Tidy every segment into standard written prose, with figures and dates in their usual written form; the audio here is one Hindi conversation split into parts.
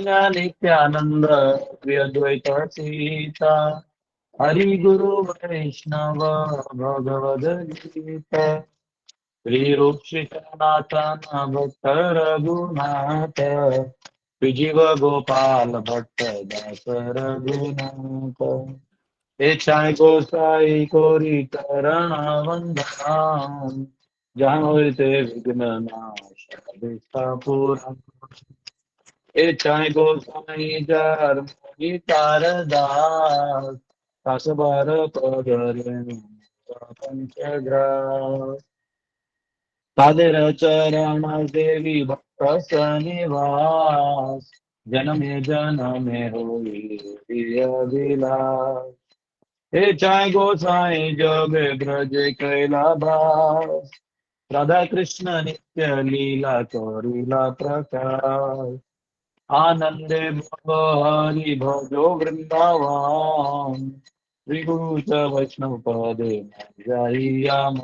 चैतन्य नित्यानंद श्री अद्वैत सीता हरि गुरु वैष्णव भगवद गीता श्री रूप श्री सनातन भक्त रघुनाथ विजीव गोपाल भट्ट दास रघुनाथ चाय गोसाई कोरी करण वंदना जानते विघ्न नाश पूरा चाय गोसाई जर गीतार दास कासबार पगरे पंचग्रास तादेर चरण देवी भक्त निवास जनमे जनमे होई प्रिय विलास चाय गोसाई जग ब्रज कैलाबास राधा कृष्ण नित्य लीला चोरीला प्रकाश आनंदे भव हरि भजो वृंदावन श्री गुरु च वैष्णव पदे जाइयाम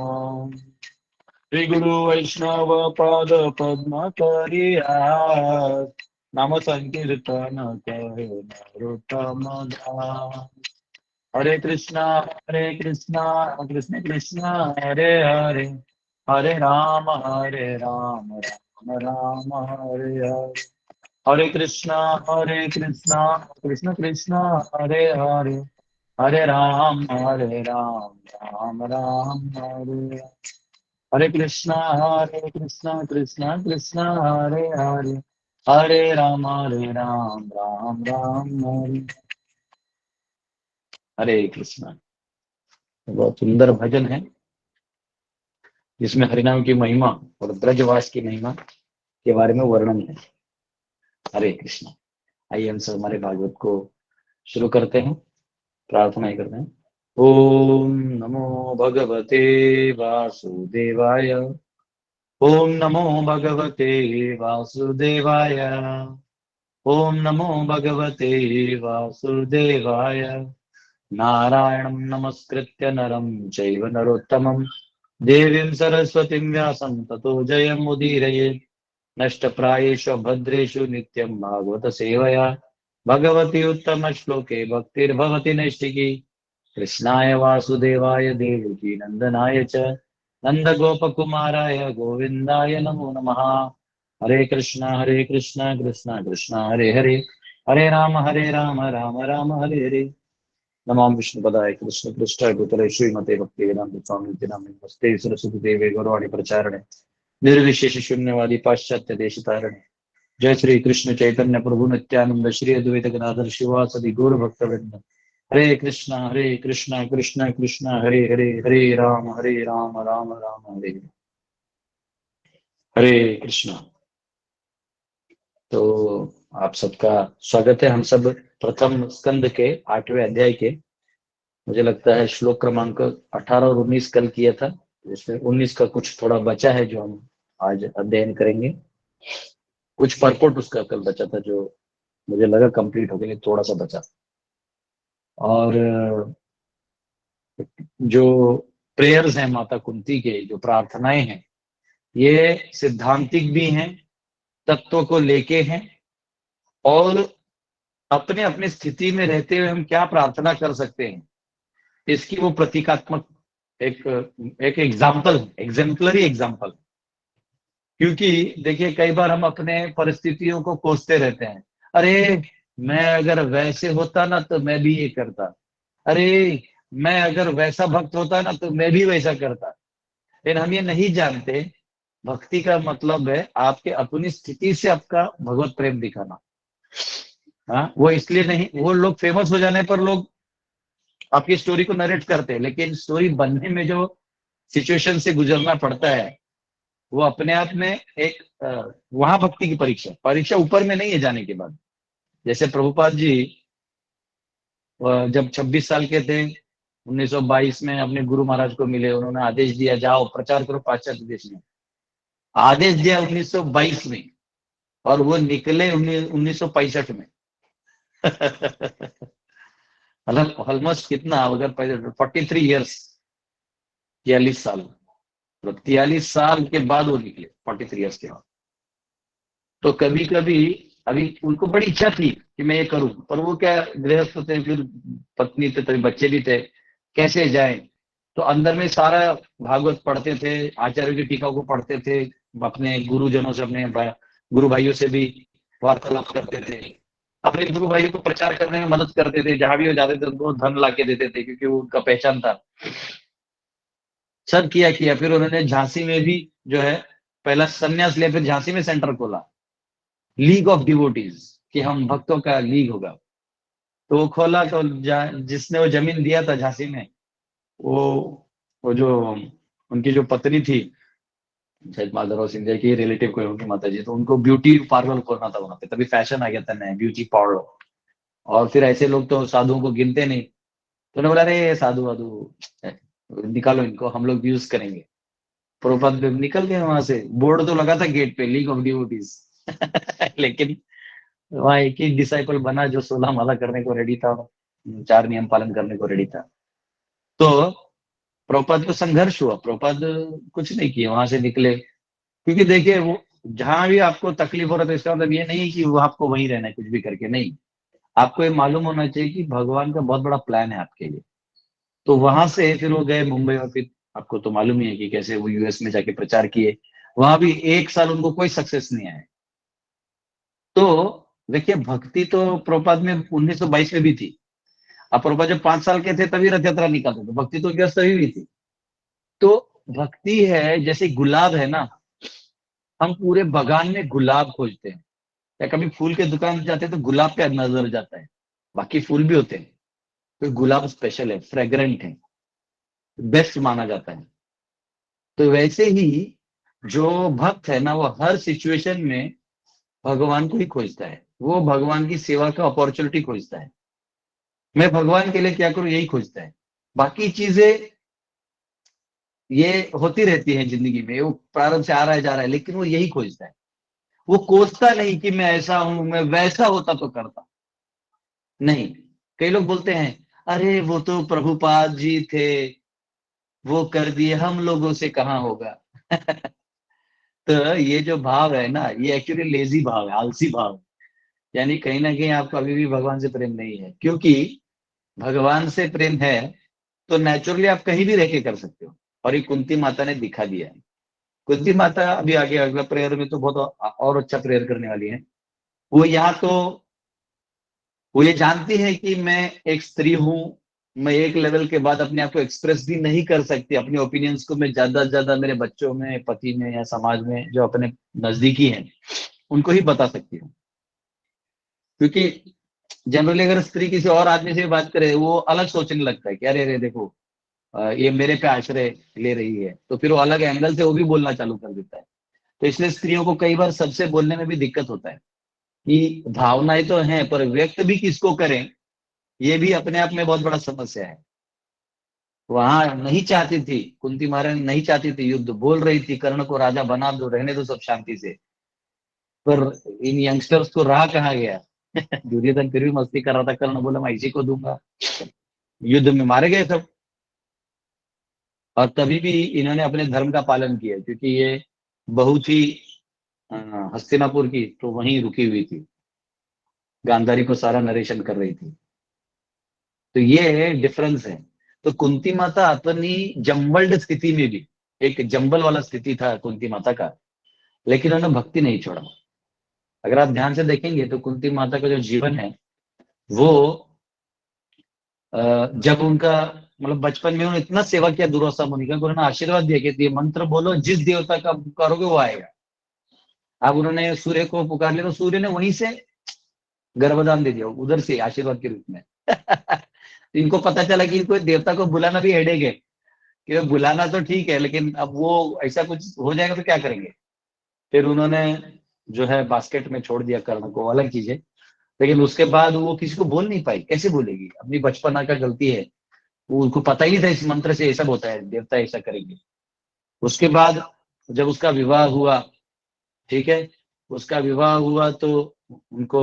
श्री गुरु वैष्णव पद पद्म करियास नाम संकीर्तन करे नरोत्तम दास हरे कृष्णा कृष्ण कृष्ण हरे हरे हरे राम राम राम हरे हरे हरे कृष्णा कृष्ण कृष्ण हरे हरे हरे राम राम राम हरे हरे हरे कृष्णा कृष्ण कृष्ण हरे हरे हरे राम राम राम हरे हरे कृष्णा। बहुत सुंदर भजन है जिसमें हरिनाम की महिमा और ब्रजवास की महिमा के बारे में वर्णन है। हरे कृष्णा। आइए हम सब हमारे भागवत को शुरू करते हैं, प्रार्थना ही करते हैं। ओम नमो भगवते वासुदेवाय। ओम नमो भगवते वासुदेवाय। ओम नमो भगवते वासुदेवाय। नारायणं नमस्कृत्य नरं चैव नरोत्तमं देवीं सरस्वतीं व्यासं ततो जयमुदीरयेत्। नष्टप्रायेषु भद्रेषु नित्यं भागवत सेवया भगवती उत्तम श्लोके भक्तिर्भवति नैष्टिकी। कृष्णाय वासुदेवाय देवकी नंदनाय च नंदगोपकुमाराय गोविन्दाय नमो नमः। हरे कृष्णा कृष्णा कृष्णा हरे हरे हरे राम राम राम हरे हरे। नमामि विष्णुपदाय कृष्ण पृष्ठाय भूतले श्रीमते भक्ति वेदांत स्वामी नामे नमस्ते सरस्वती देवे गौरवाणी प्रचारणे निर्विशेष शून्यवादी पाश्चात्य देश तारणे। जय श्री कृष्ण चैतन्य प्रभु नित्यानंद श्री अद्वैत गदाधर शिवासदि गौर भक्त वृंद। हरे कृष्णा कृष्ण कृष्ण हरे हरे हरे राम राम हरे हरे कृष्णा। तो आप सबका स्वागत है। हम सब प्रथम स्कंद के 8वें अध्याय के, मुझे लगता है श्लोक क्रमांक 18 और 19 कल किया था। इसमें 19 का कुछ थोड़ा बचा है जो हम आज अध्ययन करेंगे। कुछ परपोर्ट उसका कल बचा था जो मुझे लगा कंप्लीट हो गया, थोड़ा सा बचा। और जो प्रेयर्स हैं माता कुंती के, जो प्रार्थनाएं हैं, ये सिद्धांतिक भी हैं, तत्व को लेके हैं, और अपने अपने स्थिति में रहते हुए हम क्या प्रार्थना कर सकते हैं इसकी वो प्रतीकात्मक एक एक एग्जाम्पल, एग्जेम्पलरी एग्जाम्पल। क्योंकि देखिए कई बार हम अपने परिस्थितियों को कोसते रहते हैं। अरे मैं अगर वैसे होता ना तो मैं भी ये करता, अरे मैं अगर वैसा भक्त होता ना तो मैं भी वैसा करता। लेकिन हम ये नहीं जानते भक्ति का मतलब है आपके अपनी स्थिति से आपका भगवत प्रेम दिखाना। हाँ, वो इसलिए नहीं, वो लोग फेमस हो जाने पर लोग आपकी स्टोरी को नरेट करते हैं, लेकिन स्टोरी बनने में जो सिचुएशन से गुजरना पड़ता है वो अपने आप में एक वहां भक्ति की परीक्षा, परीक्षा ऊपर में नहीं है जाने के बाद। जैसे प्रभुपाद जी जब 26 साल के थे 1922 में अपने गुरु महाराज को मिले, उन्होंने आदेश दिया जाओ प्रचार करो पाश्चात्य देश में। आदेश दिया 1922 में और वो निकले 1965 में। मतलब ऑलमोस्ट कितना, अगर 43 ईयर्स, 43 साल, तो 43 साल के बाद वो निकले, 43 ईयर्स के बाद। तो कभी कभी अभी उनको बड़ी इच्छा थी कि मैं ये करूं, पर वो क्या, गृहस्थ थे, फिर पत्नी थे, तभी बच्चे भी थे, कैसे जाए। तो अंदर में सारा भागवत पढ़ते थे, आचार्य की टीका को पढ़ते थे, अपने गुरुजनों से, अपने गुरु भाइयों से भी वार्तालाप करते थे, अपने गुरु भाइयों को प्रचार करने में मदद करते थे, जहां भी वो जाते थे उनको धन ला के देते थे, क्योंकि वो उनका पहचान था। सब किया फिर उन्होंने झांसी में भी जो है पहला संन्यास लिया, फिर झांसी में सेंटर खोला, लीग ऑफ डिवोटीज, कि हम भक्तों का लीग होगा। तो वो खोला, तो जिसने वो जमीन दिया था झांसी में, वो वो जो उनकी जो पत्नी थी, शायद माधवराव सिंधिया की रिलेटिव कोई उनकी माता जी, तो उनको ब्यूटी पार्लर खोलना था वहां पे, तभी फैशन आ गया था नया, ब्यूटी पार्लर। और फिर ऐसे लोग तो साधुओं को गिनते नहीं, तो उन्होंने बोला, अरे साधु वाधु निकालो इनको, हम लोग यूज करेंगे। प्रभुपाद निकल गए वहां से, बोर्ड तो लगा था गेट पे, लीग ऑफ डिवोटीज लेकिन वहां एक ही डिसाइपल बना जो 16 माला करने को रेडी था, 4 नियम पालन करने को रेडी था। तो प्रभुपाद को संघर्ष हुआ, प्रभुपाद कुछ नहीं किए, वहां से निकले। क्योंकि देखिए, वो जहां भी आपको तकलीफ हो रहा है, तो इसका मतलब ये नहीं है कि वो आपको वहीं रहना है कुछ भी करके, नहीं। आपको ये मालूम होना चाहिए कि भगवान का बहुत बड़ा प्लान है आपके लिए। तो वहां से फिर वो गए मुंबई, और फिर आपको तो मालूम ही है कि कैसे वो यूएस में जाके प्रचार किए। वहां भी 1 साल उनको कोई सक्सेस नहीं आया। तो देखिए, भक्ति तो प्रभुपाद में 1922 में भी थी। अब प्रभुपाद जब 5 साल के थे तभी रथ यात्रा निकालते थे, भक्ति तो व्यस्त तभी भी थी। तो भक्ति है जैसे गुलाब है ना, हम पूरे बगान में गुलाब खोजते हैं, या कभी फूल के दुकान जाते हैं तो गुलाब पे नजर जाता है, बाकी फूल भी होते हैं, तो गुलाब स्पेशल है, फ्रेग्रेंट है, बेस्ट माना जाता है। तो वैसे ही जो भक्त है ना, वो हर सिचुएशन में भगवान को ही खोजता है, वो भगवान की सेवा का अपॉर्चुनिटी खोजता है। मैं भगवान के लिए क्या करूं, यही खोजता है। बाकी चीजें ये होती रहती है जिंदगी में, वो प्रारंभ से आ रहा है जा रहा है, लेकिन वो यही खोजता है। वो कोसता नहीं कि मैं ऐसा हूं, मैं वैसा होता तो करता, नहीं। कई लोग बोलते हैं, अरे वो तो प्रभुपाद जी थे, वो कर दिए, हम लोगों से कहाँ होगा तो ये जो भाव है ना, ये एक्चुअली लेजी भाव है, आलसी भाव है। यानी कहीं ना कहीं आपको अभी भी भगवान से प्रेम नहीं है, क्योंकि भगवान से प्रेम है तो नेचुरली आप कहीं भी रह के कर सकते हो। और ये कुंती माता ने दिखा दिया है। कुंती माता अभी आगे अगला प्रेयर में तो बहुत और अच्छा प्रेयर करने वाली है। वो यहाँ तो वो ये जानती है कि मैं एक स्त्री हूं, मैं एक लेवल के बाद अपने आप को एक्सप्रेस भी नहीं कर सकती, अपने ओपिनियंस को मैं ज्यादा से ज्यादा मेरे बच्चों में, पति में, या समाज में जो अपने नजदीकी हैं उनको ही बता सकती हूँ। क्योंकि जनरली अगर स्त्री किसी और आदमी से बात करे, वो अलग सोचने लगता है कि अरे अरे देखो, ये मेरे पे आश्रय ले रही है, तो फिर वो अलग एंगल से वो भी बोलना चालू कर देता है। तो इसलिए स्त्रियों को कई बार सबसे बोलने में भी दिक्कत होता है कि भावनाएं तो हैं, पर व्यक्त भी किसको करें, ये भी अपने आप में बहुत बड़ा समस्या है। वहां नहीं चाहती थी कुंती महारानी, नहीं चाहती थी युद्ध, बोल रही थी कर्ण को राजा बना दो, रहने दो सब शांति से। पर इन यंगस्टर्स को रहा कहाँ गया दुर्योधन फिर भी मस्ती कर रहा था, कर्ण बोला मैं इसी को दूंगा, युद्ध में मारे गए सब। और तभी भी इन्होंने अपने धर्म का पालन किया, क्योंकि ये बहुत ही अ, हस्तिनापुर की तो वहीं रुकी हुई थी, गांधारी को सारा नरेशन कर रही थी। तो ये डिफरेंस है। तो कुंती माता अपनी जम्बल्ड स्थिति में भी, एक जंबल वाला स्थिति था कुंती माता का, लेकिन उन्होंने भक्ति नहीं छोड़ा। अगर आप ध्यान से देखेंगे तो कुंती माता का जो जीवन है वो जब उनका मतलब बचपन में उन्होंने इतना सेवा किया दुर्वासा मुनि का, उन्होंने आशीर्वाद दिया कि ये मंत्र बोलो, जिस देवता का पुकारोगे वो आएगा। अब उन्होंने सूर्य को पुकार लिया तो सूर्य ने वहीं से गर्भदान दे दिया, उधर से आशीर्वाद के रूप में तो इनको पता चला कि कोई देवता को बुलाना भी हेडेक है, कि बुलाना तो ठीक है, लेकिन अब वो ऐसा कुछ हो जाएगा तो क्या करेंगे। फिर उन्होंने जो है बास्केट में छोड़ दिया कर्ण को, अलग चीज है। लेकिन उसके बाद वो किसी को बोल नहीं पाई, कैसे बोलेगी, अपनी बचपना का गलती है। वो उनको पता ही नहीं था इस मंत्र से ऐसा होता है, देवता ऐसा करेंगे। उसके बाद जब उसका विवाह हुआ, ठीक है, उसका विवाह हुआ तो उनको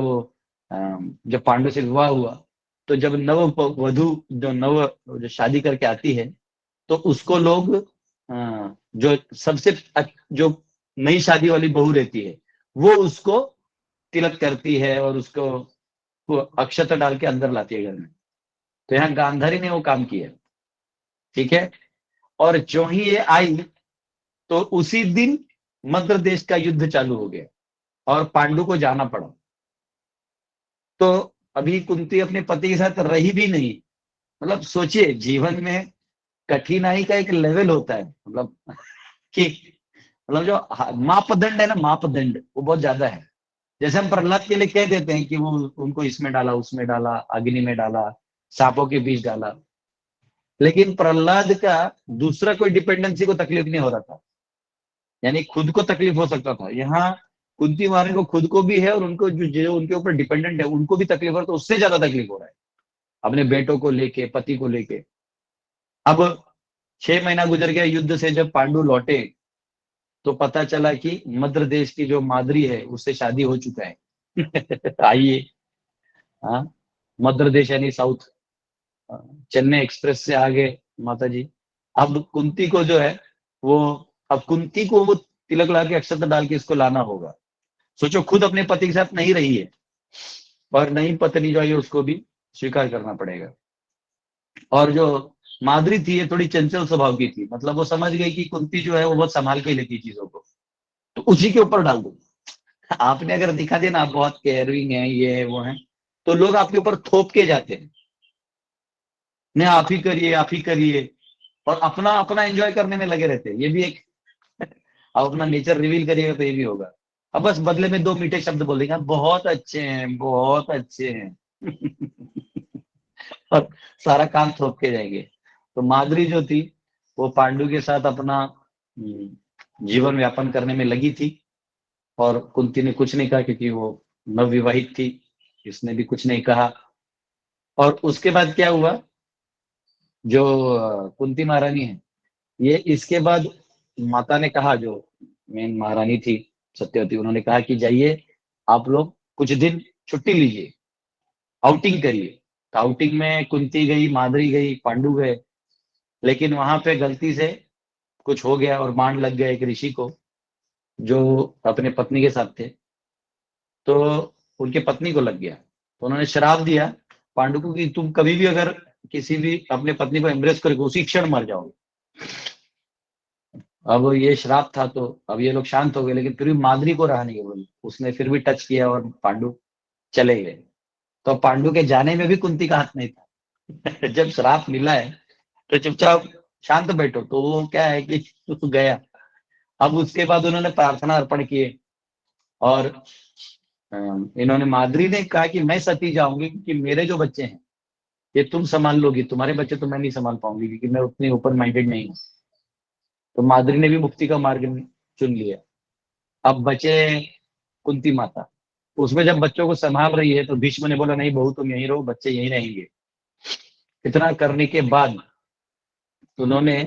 जब पांडु से विवाह हुआ, तो जब नव वधु जो शादी करके आती है, तो उसको लोग जो सबसे जो नई शादी वाली बहू रहती है, वो उसको तिलक करती है और उसको वो अक्षत डाल के अंदर लाती है घर में। तो यहाँ गांधारी ने वो काम किया, ठीक है। और जो ही ये आई तो उसी दिन मद्र देश का युद्ध चालू हो गया और पांडु को जाना पड़ा। तो अभी कुंती अपने पति के साथ रही भी नहीं। मतलब सोचिए, जीवन में कठिनाई का एक लेवल होता है, मतलब कि मतलब जो मापदंड है ना, मापदंड वो बहुत ज्यादा है। जैसे हम प्रहलाद के लिए कह देते हैं कि वो उनको इसमें डाला, उसमें डाला, अग्नि में डाला, सांपों के बीच डाला, लेकिन प्रहलाद का दूसरा कोई डिपेंडेंसी को तकलीफ नहीं हो रहा था, यानी खुद को तकलीफ हो सकता था। यहाँ कुंती महारानी को खुद को भी है और उनको जो उनके ऊपर डिपेंडेंट है उनको भी तकलीफ हो रहा है, तो उससे ज्यादा तकलीफ हो रहा है अपने बेटों को लेके, पति को लेके। अब 6 महीना गुजर गया युद्ध से, जब पांडु लौटे तो पता चला कि मद्र देश की जो माद्री है उससे शादी हो चुका है। आइए, हाँ, मद्र देश यानी साउथ, चेन्नई एक्सप्रेस से आगे माता जी। अब कुंती को जो है वो, अब कुंती को वो तिलक ला के अक्षत डाल के इसको लाना होगा। सोचो, खुद अपने पति के साथ नहीं रही है और नई पत्नी जो है उसको भी स्वीकार करना पड़ेगा। और जो माधुरी थी ये थोड़ी चंचल स्वभाव की थी, मतलब वो समझ गई कि कुंती जो है वो बहुत संभाल के लेती चीजों को, तो उसी के ऊपर डाल दो। आपने अगर दिखा दिया ना आप बहुत केयरिंग है, ये है वो है, तो लोग आपके ऊपर थोप के जाते हैं, नहीं आप ही करिए, आप ही करिए, और अपना अपना एंजॉय करने में लगे रहते हैं। ये भी एक, आप अपना नेचर रिवील करिएगा तो ये भी होगा। अब बस बदले में 2 मीठे शब्द बोल देंगे, बहुत अच्छे हैं, बहुत अच्छे हैं। और सारा काम थोप के जाएंगे। तो माधुरी जो थी वो पांडु के साथ अपना जीवन व्यापन करने में लगी थी, और कुंती ने कुछ नहीं कहा क्योंकि वो नवविवाहित थी, इसने भी कुछ नहीं कहा। और उसके बाद क्या हुआ, जो कुंती महारानी है, ये इसके बाद माता ने कहा, जो मेन महारानी थी सत्यवती, उन्होंने कहा कि जाइए आप लोग कुछ दिन छुट्टी लीजिए, आउटिंग करिए। तो आउटिंग में कुंती गई, माधुरी गई, पांडु गए, लेकिन वहां पे गलती से कुछ हो गया और बाण लग गया एक ऋषि को जो अपने पत्नी के साथ थे। तो उनके पत्नी को लग गया, तो उन्होंने श्राप दिया पांडु को कि तुम कभी भी अगर किसी भी अपने पत्नी को एम्ब्रेस करोगे उसी क्षण मर जाओगे। अब ये श्राप था, तो अब ये लोग शांत हो गए, लेकिन फिर भी माधुरी को रहा नहीं बोली, उसने फिर भी टच किया और पांडु चले गए। तो पांडु के जाने में भी कुंती का हाथ नहीं था। जब श्राप मिला है तो चुपचाप शांत बैठो, तो वो क्या है कि तू गया। अब उसके बाद उन्होंने प्रार्थना अर्पण किए, और इन्होंने, माधुरी ने कहा कि मैं सती जाऊंगी क्योंकि मेरे जो बच्चे हैं ये तुम संभाल लोगी, तुम्हारे बच्चे तो मैं नहीं संभाल पाऊंगी क्योंकि मैं उतनी ओपन माइंडेड नहीं हूँ। तो माधुरी ने भी मुक्ति का मार्ग चुन लिया। अब बचे कुंती माता, उसमें जब बच्चों को संभाल रही है तो भीष्म ने बोला नहीं बहू तुम यहीं रहो, बच्चे यहीं रहेंगे। इतना करने के बाद उन्होंने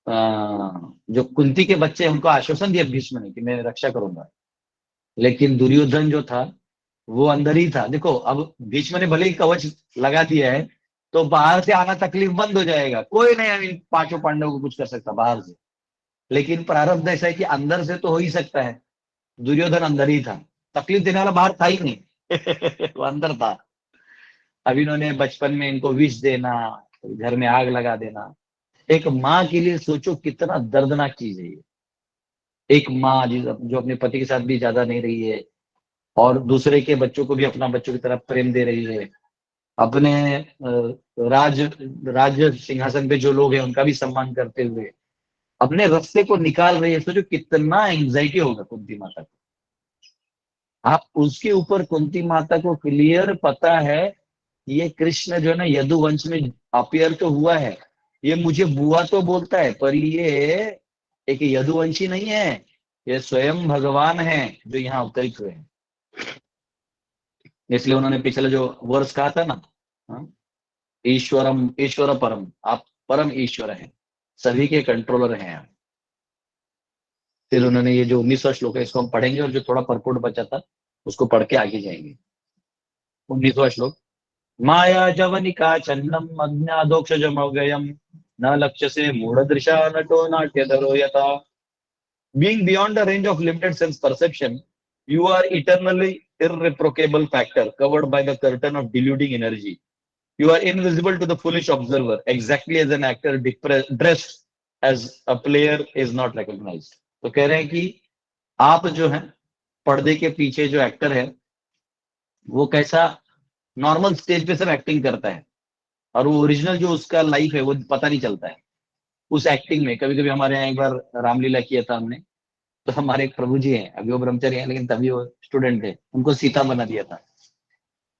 जो कुंती के बच्चे हैं उनको आश्वासन दिया भीष्म ने कि मैं रक्षा करूंगा, लेकिन दुर्योधन जो था वो अंदर ही था। देखो, अब भीष्म ने भले ही कवच लगा दिया है तो बाहर से आना तकलीफ बंद हो जाएगा, कोई नहीं इन पांचों पांडवों को कुछ कर सकता बाहर से, लेकिन प्रारब्ध ऐसा है कि अंदर से तो हो ही सकता है। दुर्योधन अंदर ही था, तकलीफ देने वाला बाहर था ही नहीं। वो अंदर था। अब इन्होंने बचपन में इनको विष देना, घर में आग लगा देना, एक माँ के लिए सोचो कितना दर्दनाक चीज है ये। एक माँ जो अपने पति के साथ भी ज्यादा नहीं रही है और दूसरे के बच्चों को भी अपना बच्चों की तरह प्रेम दे रही है, अपने राज राज सिंहासन पे जो लोग हैं उनका भी सम्मान करते हुए अपने रास्ते को निकाल रही है। सोचो कितना एंजाइटी होगा कुंती माता को। आप उसके ऊपर कुंती माता को क्लियर पता है ये कृष्ण जो है ना यदुवंश में अपीयर तो हुआ है, ये मुझे बुआ तो बोलता है पर ये एक यदुवंशी नहीं है, ये स्वयं भगवान है जो यहाँ अवतरित हुए हैं। इसलिए उन्होंने पिछले जो वर्ष कहा था ना, हाँ, ईश्वरम ईश्वर परम, आप परम ईश्वर हैं, सभी के कंट्रोलर हैं आप। फिर उन्होंने ये जो 19वां श्लोक है इसको हम पढ़ेंगे और जो थोड़ा परपोर्ट बचा था उसको पढ़ के आगे जाएंगे। 19वां श्लोक, माया जवनिका चन्नम अज्ञादोक्षजमव्ययम् न लक्ष्यसे मूढ़दृशा नटो नाट्यधरो यथा। Being beyond the range of limited sense perception, you are eternally irrevocable factor covered by the curtain of deluding energy. You are invisible to the foolish observer, exactly as an actor dressed as a player is not recognized. तो कह रहे हैं कि आप जो है पर्दे के पीछे जो एक्टर है वो कैसा नॉर्मल स्टेज पे सब एक्टिंग करता है और वो ओरिजिनल जो उसका लाइफ है वो पता नहीं चलता है उस एक्टिंग में। कभी कभी हमारे यहाँ एक बार रामलीला किया था हमने, तो हमारे एक प्रभु जी हैं, अभी वो ब्रह्मचारी हैं लेकिन तभी वो स्टूडेंट थे, उनको सीता बना दिया था।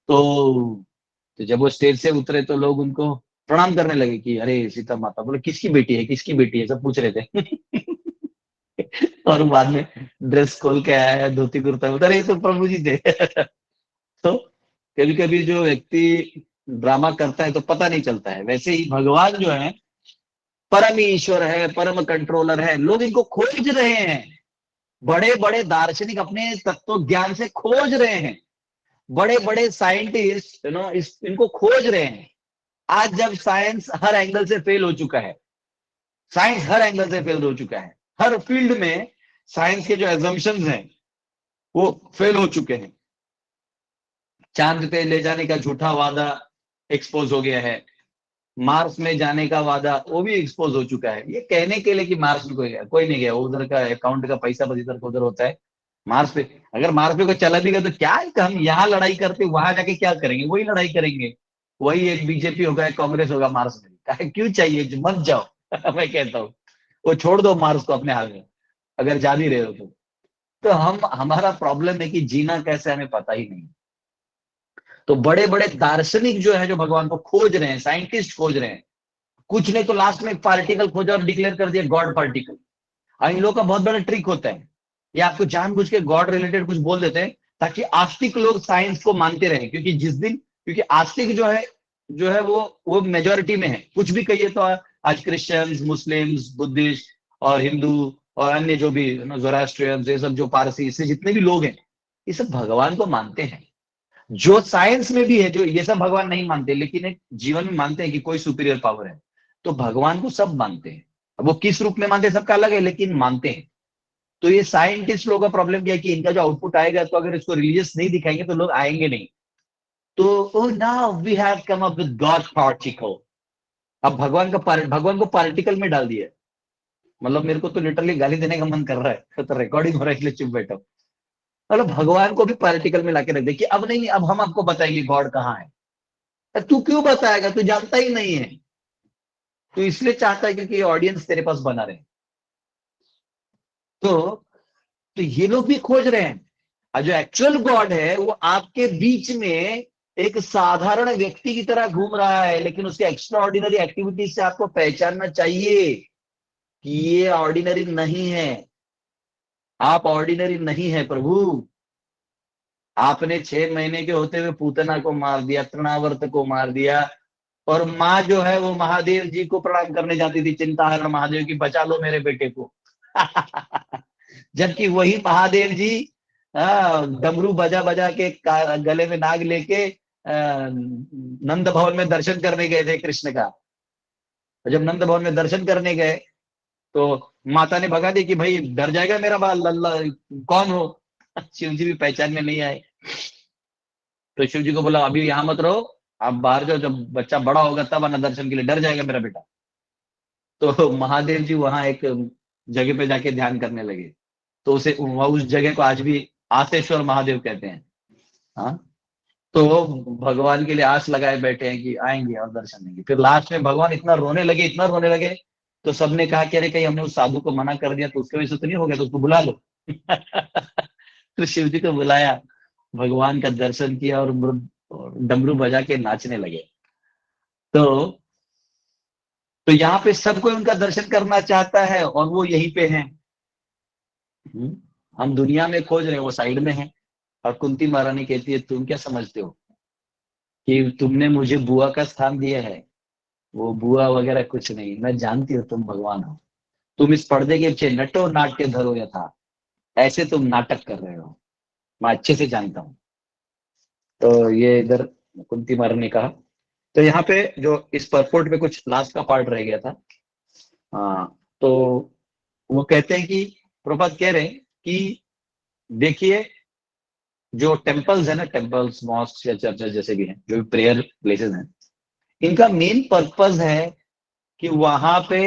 तो तो जब वो स्टेज से उतरे तो लोग उनको प्रणाम करने लगे कि अरे सीता माता। बोले किसकी बेटी है, किसकी बेटी है, सब पूछ रहे थे। और बाद में ड्रेस खोल के आया है, धोती कुर्ता, उधर ये तो प्रभु जी थे। तो कभी कभी जो व्यक्ति ड्रामा करता है तो पता नहीं चलता है, वैसे ही भगवान जो है परम ईश्वर है, परम कंट्रोलर है, लोग इनको खोज रहे हैं। बड़े बड़े दार्शनिक अपने तत्व ज्ञान से खोज रहे हैं, बड़े बड़े साइंटिस्ट इनको खोज रहे हैं। आज जब साइंस हर एंगल से फेल हो चुका है, साइंस हर एंगल से फेल हो चुका है, हर फील्ड में साइंस के जो एजम्पशंस हैं वो फेल हो चुके हैं। चांद पे ले जाने का झूठा वादा एक्सपोज हो गया है, मार्स में जाने का वादा वो भी एक्सपोज हो चुका है। ये कहने के लिए कि मार्स में कोई नहीं गया, उधर का अकाउंट का पैसा बस इधर का उधर होता है। मार्स पे अगर मार्स पे कोई चला भी गया तो क्या है, हम यहाँ लड़ाई करते वहां जाके क्या करेंगे, वही लड़ाई करेंगे, वही एक बीजेपी होगा, एक कांग्रेस होगा मार्स में, क्यों चाहिए, मत जाओ। मैं कहता हूँ वो छोड़ दो मार्स को अपने हाल में, अगर जा भी रहे हो तो हम हमारा प्रॉब्लम है कि जीना कैसे हमें पता ही नहीं। तो बड़े बड़े दार्शनिक जो है जो भगवान को खोज रहे हैं, साइंटिस्ट खोज रहे हैं, कुछ ने तो लास्ट में पार्टिकल खोजा और डिक्लेयर कर दिया गॉड पार्टिकल। इन लोगों का बहुत बड़ा ट्रिक होता है, ये आपको जानबूझ के गॉड रिलेटेड कुछ बोल देते हैं ताकि आस्तिक लोग साइंस को मानते रहे, क्योंकि जिस दिन, क्योंकि आस्तिक जो है वो मेजोरिटी में है। कुछ भी कहिए तो आज क्रिश्चियंस, मुस्लिम्स, बुद्धिस्ट और हिंदू और अन्य जो भी ज़ोरास्ट्रियंस, ये सब जो पारसी, इससे जितने भी लोग हैं ये सब भगवान को मानते हैं। जो साइंस में भी है जो ये सब भगवान नहीं मानते, लेकिन एक जीवन में मानते हैं कि कोई सुपीरियर पावर है। तो भगवान को सब मानते हैं, अब वो किस रूप में मानते हैं सबका अलग है, लेकिन मानते हैं। तो ये साइंटिस्ट लोगों का प्रॉब्लम क्या है कि इनका जो आउटपुट आएगा, तो अगर इसको रिलीजियस नहीं दिखाएंगे तो लोग आएंगे नहीं। तो now we have come up with God particle. अब भगवान को पार्टिकल में डाल दिया। मतलब मेरे को तो लिटरली गाली देने का मन कर रहा है, तो रिकॉर्डिंग हो रहा है इसलिए चुप बैठा हूं। मतलब भगवान को भी पार्टिकल में लाके रख दे कि अब नहीं, अब हम आपको बताएंगे गॉड कहाँ है। तू क्यों बताएगा, तू जानता ही नहीं है। तू इसलिए चाहता है क्योंकि ऑडियंस तेरे पास बना रहे। तो तो ये लोग भी खोज रहे हैं, और जो एक्चुअल गॉड है वो आपके बीच में एक साधारण व्यक्ति की तरह घूम रहा है, लेकिन उसके एक्स्ट्रा ऑर्डिनरी एक्टिविटीज से आपको पहचानना चाहिए कि ये ऑर्डिनरी नहीं है। आप ऑर्डिनरी नहीं है प्रभु। आपने 6 महीने के होते हुए पूतना को मार दिया, तृणावर्त को मार दिया, और माँ जो है वो महादेव जी को प्रणाम करने जाती थी, चिंताहरण महादेव की, बचा लो मेरे बेटे को। जबकि वही महादेव जी डमरू बजा बजा के गले में नाग लेके नंद भवन में दर्शन करने गए थे कृष्ण का। जब नंद भवन में दर्शन करने गए तो माता ने भगा दी कि भाई डर जाएगा मेरा बाल, लल्ला कौन हो। शिव जी भी पहचान में नहीं आए। तो शिव जी को बोला अभी यहां मत रहो, आप बाहर जाओ, जब बच्चा बड़ा होगा तब आना दर्शन के लिए, डर जाएगा मेरा बेटा। तो महादेव जी वहां एक जगह पे जाके ध्यान करने लगे। तो उस जगह को आज भी आसेश्वर महादेव कहते हैं। हाँ, तो वो भगवान के लिए आस लगाए बैठे हैं कि आएंगे और दर्शन देंगे। फिर लास्ट में भगवान इतना रोने लगे, इतना रोने लगे, तो सबने कहा कि अरे कहीं हमने उस साधु को मना कर दिया तो उसके वजह से तो नहीं हो गया, तो उसको बुला लो। तो शिव जी को बुलाया, भगवान का दर्शन किया और डमरू बजा के नाचने लगे। तो यहाँ पे सब कोई उनका दर्शन करना चाहता है और वो यहीं पे हैं। हम दुनिया में खोज रहे हैं, वो साइड में है। और कुंती महारानी कहती है तुम क्या समझते हो कि तुमने मुझे बुआ का स्थान दिया है, वो बुआ वगैरह कुछ नहीं, मैं जानती हूँ तुम भगवान हो। तुम इस पर्दे के पीछे नटो नाट्य धरो यथा, ऐसे तुम नाटक कर रहे हो, मैं अच्छे से जानता हूँ। तो ये इधर कुंती महारानी ने कहा। तो यहाँ पे जो इस परपोर्ट में कुछ लास्ट का पार्ट रह गया था। तो वो कहते हैं कि प्रभुपाद कह रहे हैं कि देखिए जो टेम्पल्स है ना, टेम्पल्स, मॉस्क या चर्चेस जैसे भी हैं, जो भी प्रेयर प्लेसेस हैं, इनका मेन पर्पस है कि वहां पे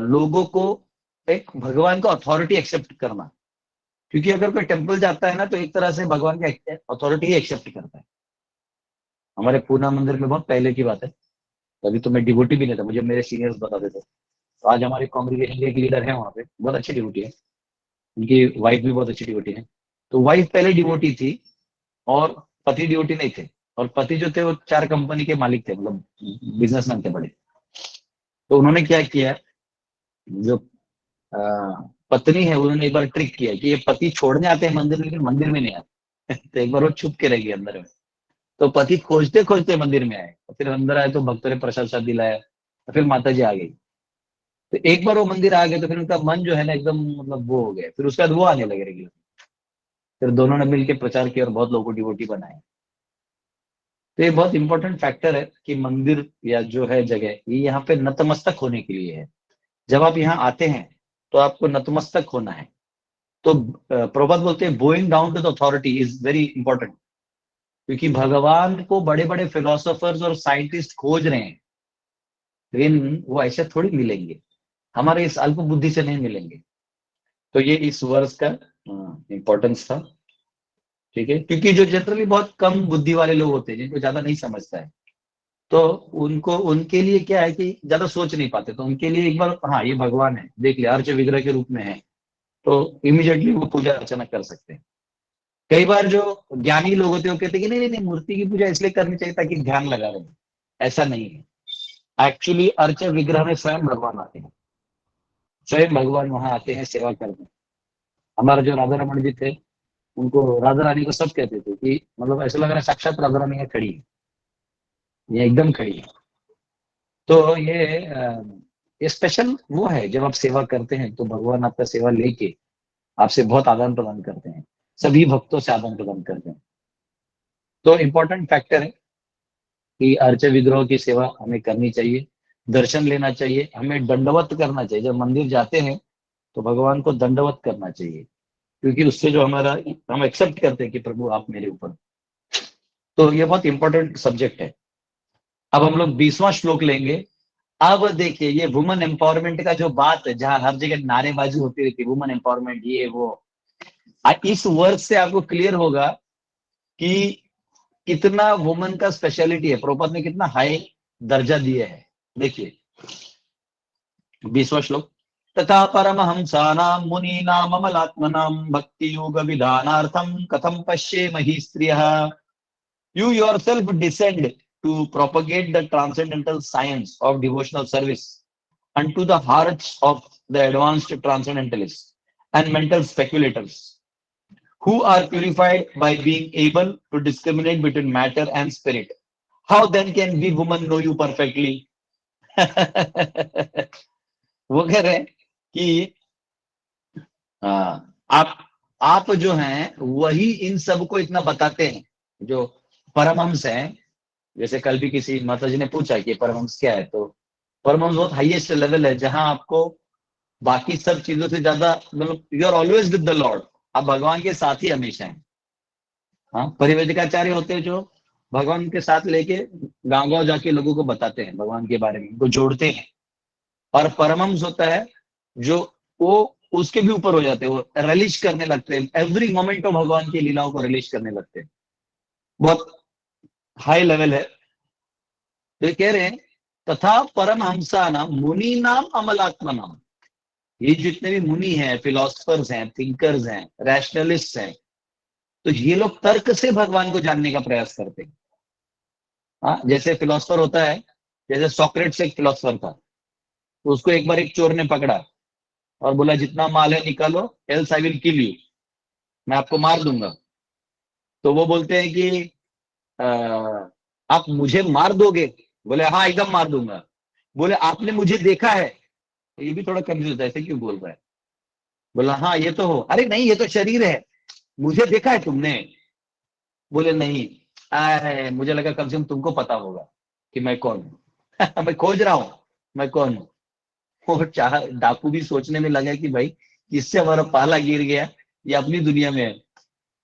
लोगों को एक भगवान का अथॉरिटी एक्सेप्ट करना। क्योंकि अगर कोई टेम्पल जाता है ना, तो एक तरह से भगवान की अथॉरिटी ही एक्सेप्ट करता है। हमारे पूना मंदिर में बहुत पहले की बात है, तभी तो मैं डिवोटी भी नहीं था, मुझे मेरे सीनियर्स बताते थे। तो आज हमारे कांग्रेगेशन के एक लीडर है वहाँ पे, बहुत अच्छी डिवोटी है, उनकी वाइफ भी बहुत अच्छी डिवोटी है। तो वाइफ पहले डिवोटी थी और पति डिवोटी नहीं थे। और पति जो थे वो 4 कंपनी के मालिक थे, मतलब बिजनेसमैन थे बड़े। तो उन्होंने क्या किया, जो अ, पत्नी है, उन्होंने एक बार ट्रिक किया कि ये पति छोड़ने आते हैं मंदिर, लेकिन मंदिर में नहीं आते। तो एक बार वो छुप के रह गई अंदर में। तो पति खोजते खोजते मंदिर में आए, और फिर अंदर आए तो भक्तों ने प्रसाद वसाद दिलाया, और फिर माता जी आ गई। तो एक बार वो मंदिर आ गए तो फिर उनका मन जो है ना एकदम, मतलब वो हो गया, फिर उसके बाद वो आने लगे रेगुलर। फिर दोनों ने मिलकर प्रचार किया और बहुत लोगों को डिवोटी बनाए। तो ये बहुत इंपॉर्टेंट फैक्टर है कि मंदिर या जो है जगह, ये यहाँ पे नतमस्तक होने के लिए है। जब आप यहाँ आते हैं तो आपको नतमस्तक होना है। तो प्रभुपाद बोलते हैं bowing down to the authority is very important. क्योंकि भगवान को बड़े बड़े फिलोसोफर्स और साइंटिस्ट खोज रहे हैं, लेकिन वो ऐसे थोड़ी मिलेंगे, हमारे इस अल्प बुद्धि से नहीं मिलेंगे। तो ये इस वर्ष का इंपॉर्टेंस था। ठीक है, क्योंकि जो जनरली बहुत कम बुद्धि वाले लोग होते हैं, जिनको ज्यादा नहीं समझता है, तो उनको, उनके लिए क्या है कि ज्यादा सोच नहीं पाते, तो उनके लिए एक बार हाँ ये भगवान है, देख लिया, अर्च विग्रह के रूप में है, तो इमीडिएटली वो पूजा अर्चना कर सकते हैं। कई बार जो ज्ञानी लोग होते हैं वो कहते हैं कि नहीं नहीं नहीं, मूर्ति की पूजा इसलिए करनी चाहिए ताकि ध्यान लगा रहे। ऐसा नहीं है। एक्चुअली अर्च विग्रह में स्वयं भगवान आते हैं, स्वयं भगवान वहां आते हैं सेवा करने। हमारे जो राधा रमन जी थे, उनको राधा रानी को सब कहते थे कि मतलब ऐसा लग रहा है साक्षात राधा रानी यहाँ खड़ी है, ये एकदम खड़ी है। तो ये स्पेशल वो है, जब आप सेवा करते हैं तो भगवान आपका सेवा लेके आपसे बहुत आदान प्रदान करते हैं, सभी भक्तों से आदान प्रदान करते हैं। तो इम्पोर्टेंट फैक्टर है कि अर्च विग्रह की सेवा हमें करनी चाहिए, दर्शन लेना चाहिए, हमें दंडवत करना चाहिए। जब मंदिर जाते हैं तो भगवान को दंडवत करना चाहिए, क्योंकि उससे जो हमारा, हम एक्सेप्ट करते हैं कि प्रभु आप मेरे ऊपर। तो ये बहुत इंपॉर्टेंट सब्जेक्ट है। अब हम लोग 20वां श्लोक लेंगे। अब देखिए, ये वुमेन एम्पावरमेंट का जो बात है, जहां हर जगह नारेबाजी होती रहती है, वुमेन एम्पावरमेंट ये वो, इस वर्ड से आपको क्लियर होगा कि कितना वुमेन का स्पेशलिटी है, प्रभुपाद ने कितना हाई दर्जा दिया है। देखिए 20वां श्लोक, तथा परमहंसानां मुनीनां अमलात्मनां भक्ति योग विधानार्थं कथं पश्येमहि स्त्रियः। You yourself descend to propagate the transcendental science of devotional service unto the hearts of the advanced transcendentalists and mental speculators, who are purified by being able to discriminate between matter and spirit. How then can we women know you perfectly? वो कह रहे हैं कि आप आप जो हैं वही इन सबको इतना बताते हैं, जो परमहंस हैं। जैसे कल भी किसी माता जी ने पूछा कि परमहंस क्या है, तो परमहंस बहुत हाईएस्ट लेवल है, जहां आपको बाकी सब चीजों से ज्यादा, मतलब you are always with the lord, आप भगवान के साथ ही हमेशा हैं। हाँ, परिवेदिकाचार्य होते हैं जो भगवान के साथ लेके गांव गांव जाके लोगों को बताते हैं भगवान के बारे में, उनको जोड़ते हैं। और परमहंस होता है जो वो उसके भी ऊपर हो जाते हैं, वो रिलीज करने लगते हैं, एवरी मोमेंट ऑफ भगवान की लीलाओं को रिलीज करने लगते हैं। बहुत हाई लेवल है। तो ये कह रहे हैं, तथा परमहंसा नाम मुनि नाम अमलात्मा नाम, ये जितने भी मुनि हैं, फिलोसफर्स हैं, थिंकर्स हैं, रैशनलिस्ट हैं, तो ये लोग तर्क से भगवान को जानने का प्रयास करते हैं। हाँ, जैसे फिलोसफर होता है, जैसे सॉक्रेट्स एक फिलोसफर था, तो उसको एक बार एक चोर ने पकड़ा और बोला जितना माल है निकालो, else I will kill you, मैं आपको मार दूंगा। तो वो बोलते हैं कि "आ, आप मुझे मार दोगे?" बोले हाँ एकदम मार दूंगा। बोले आपने मुझे देखा है? ये भी थोड़ा कंफ्यूज है, ऐसे क्यों बोल रहा है। बोला हाँ ये तो हो, अरे नहीं ये तो शरीर है, मुझे देखा है तुमने? बोले नहीं। अरे मुझे लगा कम से कम तुमको पता होगा कि मैं कौन हूँ। मैं खोज रहा हूँ मैं कौन हूँ। और चाह डाकू भी सोचने में लगा कि भाई इससे हमारा पाला गिर गया, ये अपनी दुनिया में है।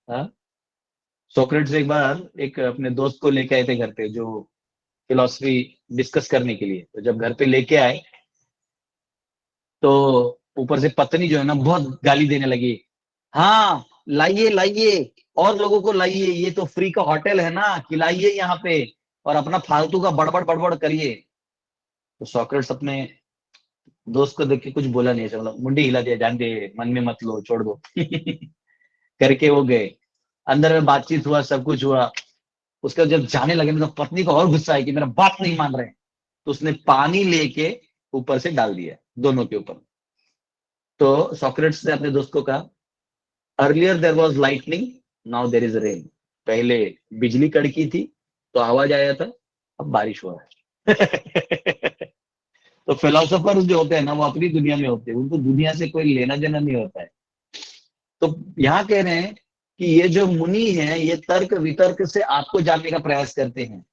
हाँ, सोक्रेटिस एक बार एक अपने दोस्त को लेके आए थे घर पे, जो फिलोसफी डिस्कस करने के लिए। तो जब घर पे लेके आए तो ऊपर से पत्नी जो है ना बहुत गाली देने लगी। हाँ, लाइए लाइए, और लोगों को लाइए, ये तो फ्री का होटल है ना, खिलाइए यहाँ पे, और अपना फालतू का बड़बड़ बड़बड़ करिए। तो सॉक्रेट्स अपने दोस्त को देख के कुछ बोला नहीं, चलो मुंडी हिला दिया, जान दे, मन में मत लो, छोड़ दो। करके वो गए। अंदर में बातचीत हुआ, सब कुछ हुआ। उसके जब जाने लगे ना, तो पत्नी को और गुस्सा है कि मेरा बात नहीं मान रहे हैं। तो उसने पानी लेके ऊपर से डाल दिया दोनों के ऊपर। तो सॉक्रेट्स ने अपने दोस्त को कहा, earlier there was lightning, now there is rain. पहले बिजली कड़की थी तो आवाज आया था, अब बारिश हो रहा है। तो फिलोसोफर्स जो होते हैं ना, वो अपनी दुनिया में होते हैं, उनको दुनिया से कोई लेना देना नहीं होता है। तो यहाँ कह रहे हैं कि ये जो मुनि हैं, ये तर्क वितर्क से आपको जानने का प्रयास करते हैं।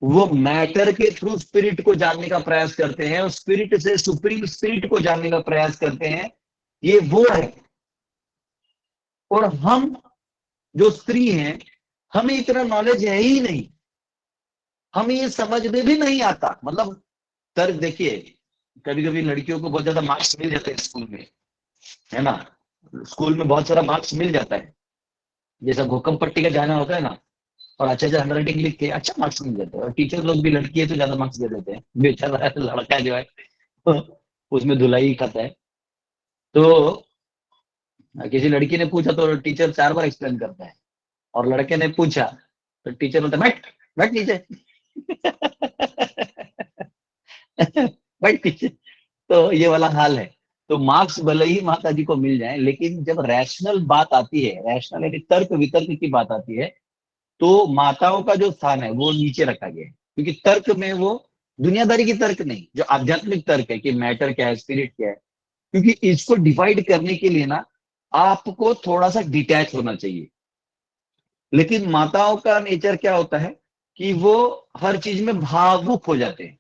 वो मैटर के थ्रू स्पिरिट को जानने का प्रयास करते हैं, और स्पिरिट से सुप्रीम स्पिरिट को जानने का प्रयास करते हैं। ये वो है। और हम जो स्त्री हैं, हमें इतना नॉलेज है ही नहीं, हमें ये समझ में भी नहीं आता। मतलब तर्क देखिए, कभी कभी लड़कियों को बहुत ज्यादा मार्क्स मिल जाते हैं स्कूल में, है ना। स्कूल में बहुत सारा मार्क्स मिल जाता है, जैसा भूकंप पट्टी का जाना होता है ना, और अच्छे से हैंड राइटिंग लिख के अच्छा मार्क्स मिल जाता है। और टीचर लोग भी लड़की है तो ज्यादा मार्क्स दे देते हैं, बेचारा लड़का जो है उसमें धुलाई ही खाता है। तो किसी लड़की ने पूछा तो टीचर 4 बार एक्सप्लेन करता है, और लड़के ने पूछा तो टीचर बोलता है, बैठ बैठ नीचे। बैठ नीचे। तो ये वाला हाल है। तो मार्क्स भले ही माता जी को मिल जाए, लेकिन जब रैशनल बात आती है, रैशनल यानी तर्क वितर्क की बात आती है, तो माताओं का जो स्थान है वो नीचे रखा गया है। क्योंकि तर्क में वो दुनियादारी की तर्क नहीं, जो आध्यात्मिक तर्क है कि मैटर क्या है, स्पिरिट क्या है। क्योंकि इसको डिवाइड करने के लिए ना आपको थोड़ा सा डिटैच होना चाहिए। लेकिन माताओं का नेचर क्या होता है कि वो हर चीज में भावुक हो जाते हैं।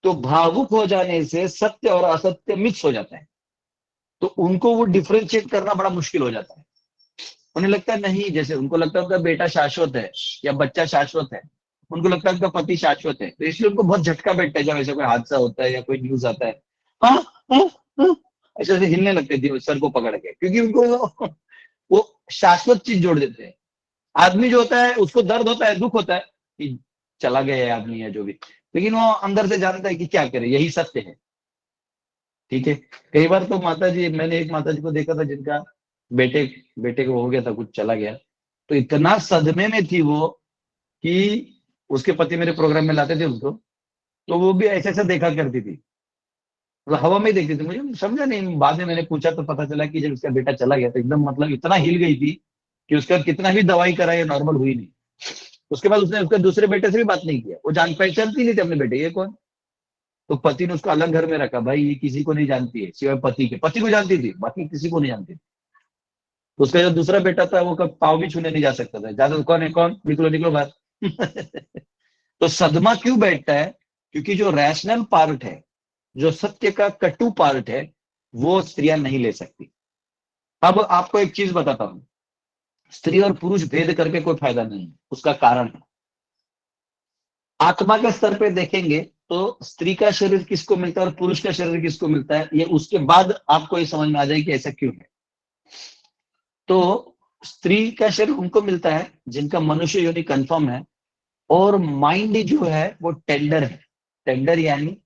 तो भावुक हो जाने से सत्य और असत्य मिक्स हो जाता है। तो उनको वो डिफरेंशिएट करना बड़ा मुश्किल हो जाता है। उन्हें लगता है नहीं, जैसे उनको लगता है उनका बेटा शाश्वत है या बच्चा शाश्वत है, उनको लगता है उनका पति शाश्वत है, तो इसलिए उनको बहुत झटका बैठता है जब ऐसा कोई हादसा होता है या कोई न्यूज आता है। हाँ, हाँ, हाँ, ऐसे ऐसे हिलने लगते हैं सर को पकड़ के, क्योंकि उनको वो शाश्वत चीज जोड़ देते हैं। आदमी जो होता है उसको दर्द होता है, दुख होता है कि चला गया है आदमी या जो भी, लेकिन वो अंदर से जानता है कि क्या करे, यही सत्य है। ठीक है। कई बार तो माता जी, मैंने एक माता जी को देखा था जिनका बेटे बेटे को हो गया था, कुछ चला गया। तो इतना सदमे में थी वो कि उसके पति मेरे प्रोग्राम में लाते थे उसको, तो वो भी ऐसे ऐसा देखा करती थी, मतलब हवा में ही देखती थी। मुझे समझा नहीं, बाद में मैंने पूछा तो पता चला कि जब उसका बेटा चला गया तो एकदम मतलब इतना हिल गई थी कि उसका कितना भी दवाई कराई नॉर्मल हुई नहीं। उसके बाद उसने उसके दूसरे बेटे से भी बात नहीं किया, वो जान पहचानती नहीं थी अपने बेटे, ये कौन। तो पति ने उसको अलग घर में रखा, भाई ये किसी को नहीं जानती है सिवाय पति के, पति को जानती थी बाकी किसी को नहीं जानती थी। तो उसका जो दूसरा बेटा था वो कब पाँव भी छूने नहीं जा सकता था, ज्यादा कौन है, कौन, निकलो निकलो बाहर। तो सदमा क्यों बैठता है? क्योंकि जो रैशनल पार्ट है, जो सत्य का कटु पार्ट है, वो स्त्रियां नहीं ले सकती। अब आपको एक चीज बताता हूं, स्त्री और पुरुष भेद करके कोई फायदा नहीं है, उसका कारण है। आत्मा के स्तर पे देखेंगे तो स्त्री का शरीर किसको मिलता है और पुरुष का शरीर किसको मिलता है, ये उसके बाद आपको ये समझ में आ जाए कि ऐसा क्यों है। तो स्त्री का शरीर उनको मिलता है जिनका मनुष्य योनि कंफर्म है, और माइंड जो है वो टेंडर है। टेंडर यानी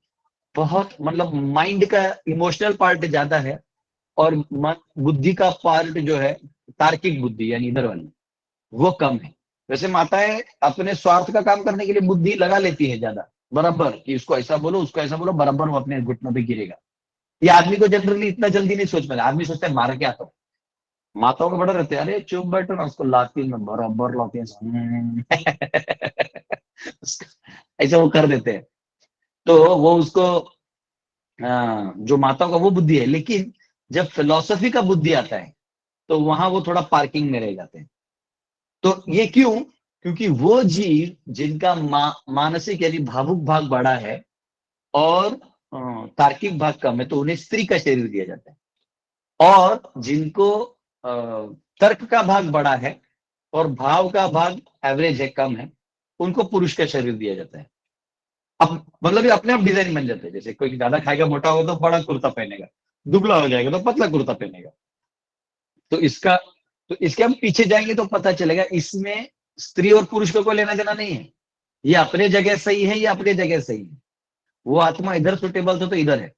बहुत, मतलब माइंड का इमोशनल पार्ट ज्यादा है, और बुद्धि का पार्ट जो है, तार्किक बुद्धि यानी इधर वाली, वो कम है। वैसे माताएं अपने स्वार्थ का काम करने के लिए बुद्धि लगा लेती है ज्यादा, बराबर, कि इसको ऐसा बोलो उसको ऐसा बोलो, बराबर वो अपने घुटनों पे गिरेगा। ये आदमी को जनरली इतना जल्दी नहीं सोच पाता, आदमी सोचता है मारा क्या तो। माताओं को बड़ा रहते हैं, अरे चुप बैठो ना, उसको लाती में बराबर लाती है। ऐसा वो कर देते हैं। तो वो उसको, जो माताओं का वो बुद्धि है। लेकिन जब फिलॉसफी का बुद्धि आता है तो वहां वो थोड़ा पार्किंग में रह जाते हैं। तो ये क्यों? क्योंकि वो जीव जिनका मानसिक यानी भावुक भाग बड़ा है और तार्किक भाग कम है, तो उन्हें स्त्री का शरीर दिया जाता है। और जिनको तर्क का भाग बड़ा है और भाव का भाग एवरेज है, कम है, उनको पुरुष का शरीर दिया जाता है। अब मतलब ये अपने आप डिजाइन बन जाते हैं। जैसे कोई ज्यादा खाएगा, मोटा होगा तो बड़ा कुर्ता पहनेगा, दुबला हो जाएगा तो पतला कुर्ता पहनेगा। तो इसका तो इसके हम पीछे जाएंगे तो पता चलेगा इसमें स्त्री और पुरुष को कोई लेना देना नहीं है। ये अपने जगह सही है, ये अपने जगह सही है। वो आत्मा इधर सुटेबल था तो इधर है।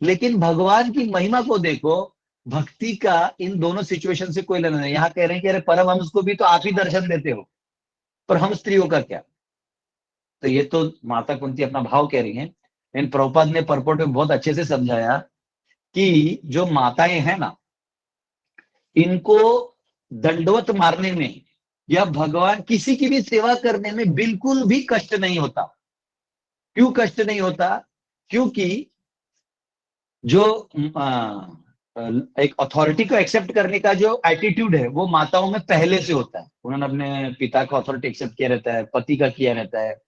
लेकिन भगवान की महिमा को देखो, भक्ति का इन दोनों सिचुएशन से कोई लेना नहीं। यहाँ कह रहे हैं कि अरे परमहंस को भी तो आप ही दर्शन देते हो, पर हम स्त्रियों का क्या। तो ये तो माता कुंती अपना भाव कह रही हैं। इन प्रभुपाद ने परपोर्ट में बहुत अच्छे से समझाया कि जो माताएं हैं ना, इनको दंडवत मारने में या भगवान किसी की भी सेवा करने में बिल्कुल भी कष्ट नहीं होता। क्यों कष्ट नहीं होता? क्योंकि जो एक अथॉरिटी को एक्सेप्ट करने का जो एटीट्यूड है वो माताओं में पहले से होता है। उन्होंने अपने पिता का अथॉरिटी एक्सेप्ट किया रहता है, पति का किया रहता है,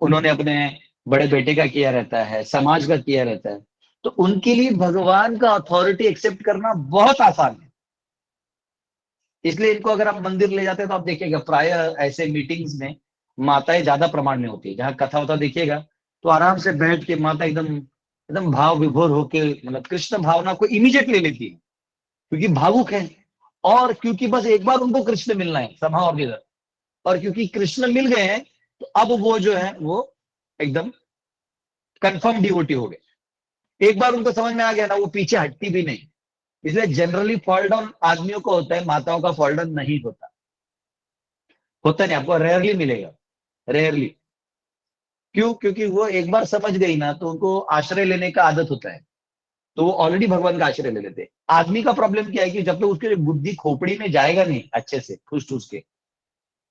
उन्होंने अपने बड़े बेटे का किया रहता है, समाज का किया रहता है। तो उनके लिए भगवान का अथॉरिटी एक्सेप्ट करना बहुत आसान है। इसलिए इनको अगर आप मंदिर ले जाते हैं तो आप देखिएगा प्राय ऐसे मीटिंग्स में माताएं ज्यादा प्रमाण में होती है। जहां कथा होता देखिएगा तो आराम से बैठ के माता एकदम एकदम भाव विभोर होके, मतलब कृष्ण भावना को इमीडिएट ले लेती है, क्योंकि भावुक है। और क्योंकि बस एक बार उनको कृष्ण मिलना है somehow or the other। और क्योंकि कृष्ण मिल गए हैं तो अब वो जो है वो एकदम कंफर्म डिवोटी हो गए। एक बार उनको समझ में आ गया ना, वो पीछे हटती भी नहीं। इसलिए जनरली फॉल डाउन आदमियों को होता है, माताओं का फॉल डाउन नहीं होता। होता नहीं, आपको रेयरली मिलेगा, रेयरली। क्यों? क्योंकि वो एक बार समझ गई ना तो उनको आश्रय लेने का आदत होता है। तो वो ऑलरेडी भगवान का आश्रय ले लेते हैं। आदमी का प्रॉब्लम क्या है कि जब तक उसके बुद्धि खोपड़ी में जाएगा नहीं अच्छे से ठूस ठूस के,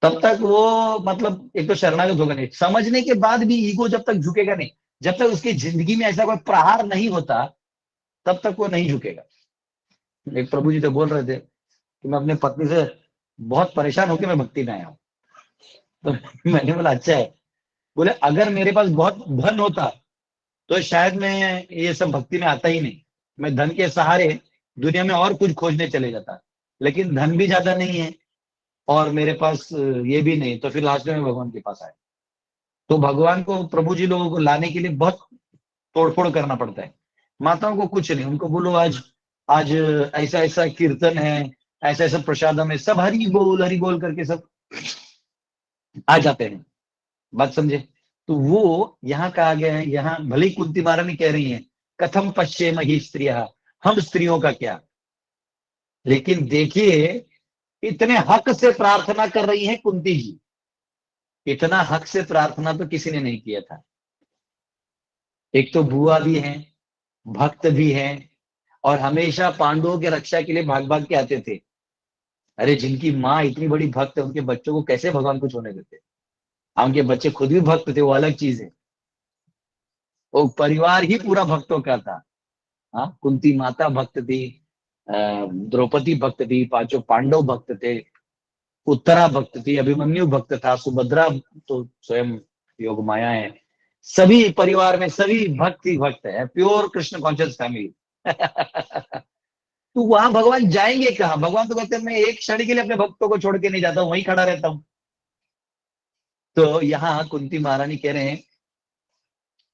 तब तक वो मतलब एक तो शरणागत होगा नहीं। समझने के बाद भी ईगो जब तक झुकेगा नहीं, जब तक उसकी जिंदगी में ऐसा कोई प्रहार नहीं होता, तब तक वो नहीं झुकेगा। एक प्रभु जी तो बोल रहे थे कि मैं अपने पत्नी से बहुत परेशान होकर मैं भक्ति में आया हूँ। तो मैंने बोला अच्छा है। बोले अगर मेरे पास बहुत धन होता तो शायद मैं ये सब भक्ति में आता ही नहीं। मैं धन के सहारे दुनिया में और कुछ खोजने चले जाता। लेकिन धन भी ज्यादा नहीं है और मेरे पास ये भी नहीं, तो फिर लास्ट में मैं भगवान के पास आया। तो भगवान को, प्रभु जी लोगों को लाने के लिए बहुत तोड़फोड़ करना पड़ता है। माताओं को कुछ नहीं, उनको बोलो आज आज ऐसा ऐसा कीर्तन है, ऐसा ऐसा प्रसादम है, सब हरि बोल करके सब आ जाते हैं। बात समझे? तो वो यहाँ कहा गया है, यहाँ भले ही कुंती महारानी कह रही है कथम पश्चिम ही स्त्रिया, हम स्त्रियों का क्या। लेकिन देखिए इतने हक से प्रार्थना कर रही है कुंती जी। इतना हक से प्रार्थना तो किसी ने नहीं किया था। एक तो बुआ भी है, भक्त भी है, और हमेशा पांडवों के रक्षा के लिए भाग भाग के आते थे। अरे जिनकी माँ इतनी बड़ी भक्त है, उनके बच्चों को कैसे भगवान कुछ होने देते? उनके बच्चे खुद भी भक्त थे, वो अलग चीज है। वो परिवार ही पूरा भक्तों का था। हाँ, कुंती माता भक्त थी, द्रौपदी भक्त थी, पांचों पांडव भक्त थे, उत्तरा भक्त थी, अभिमन्यु भक्त था, सुभद्रा तो स्वयं योग माया है। सभी परिवार में सभी भक्त ही भक्त है, प्योर कृष्ण कॉन्शियस फैमिली। तो वहां भगवान जाएंगे कहाँ? भगवान तो कहते हैं मैं एक क्षण के लिए अपने भक्तों को छोड़ के नहीं जाता हूं, वहीं खड़ा रहता हूँ। तो यहाँ कुंती महारानी कह रहे हैं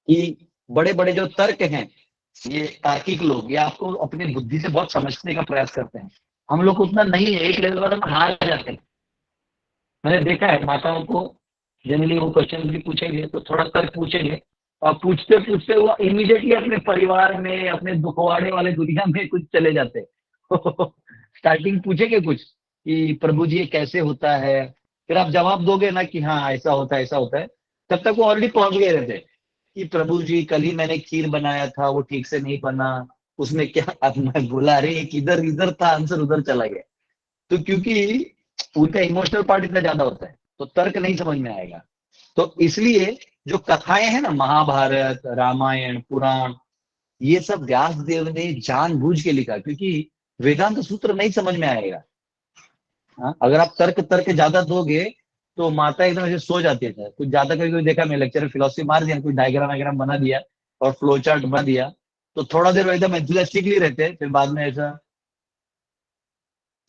कि बड़े बड़े जो तर्क हैं, ये तार्किक लोग, ये आपको अपनी बुद्धि से बहुत समझने का प्रयास करते हैं। हम लोग को उतना नहीं है, एक लेवल पर हम हार जाते हैं। मैंने देखा है माताओं को जनरली वो क्वेश्चन भी पूछेंगे तो थोड़ा तर्क पूछेंगे, और पूछते पूछते वो इमीडिएटली अपने परिवार में, अपने दुखवाड़े वाले दुनिया में कुछ चले जाते हैं। स्टार्टिंग पूछेंगे कुछ कि प्रभु जी ये कैसे होता है, फिर आप जवाब दोगे ना कि हाँ ऐसा होता है ऐसा होता है, तब तक वो ऑलरेडी पहुंच गए रहते हैं कि प्रभु जी कल ही मैंने खीर बनाया था, वो ठीक से नहीं बना, उसमें क्या। अब मैं बोला अरे एक इधर इधर था, आंसर उधर चला गया। तो क्योंकि उनका इमोशनल पार्ट इतना ज्यादा होता है तो तर्क नहीं समझ में आएगा। तो इसलिए जो कथाएं हैं ना, महाभारत, रामायण, पुराण, ये सब व्यास देव ने जानबूझ के लिखा, क्योंकि वेदांत सूत्र नहीं समझ में आएगा। हाँ? अगर आप तर्क तर्क ज्यादा दोगे तो माता एकदम ऐसे सो जाती है। कुछ ज्यादा कभी कोई देखा, मैं लेक्चर फिलोसफी मार दिया, कुछ डायग्राम वायग्राम बना दिया और फ्लो चार्ट बना दिया, तो थोड़ा देर वो एकदम एंथुसियास्टिकली रहते हैं, फिर बाद में ऐसा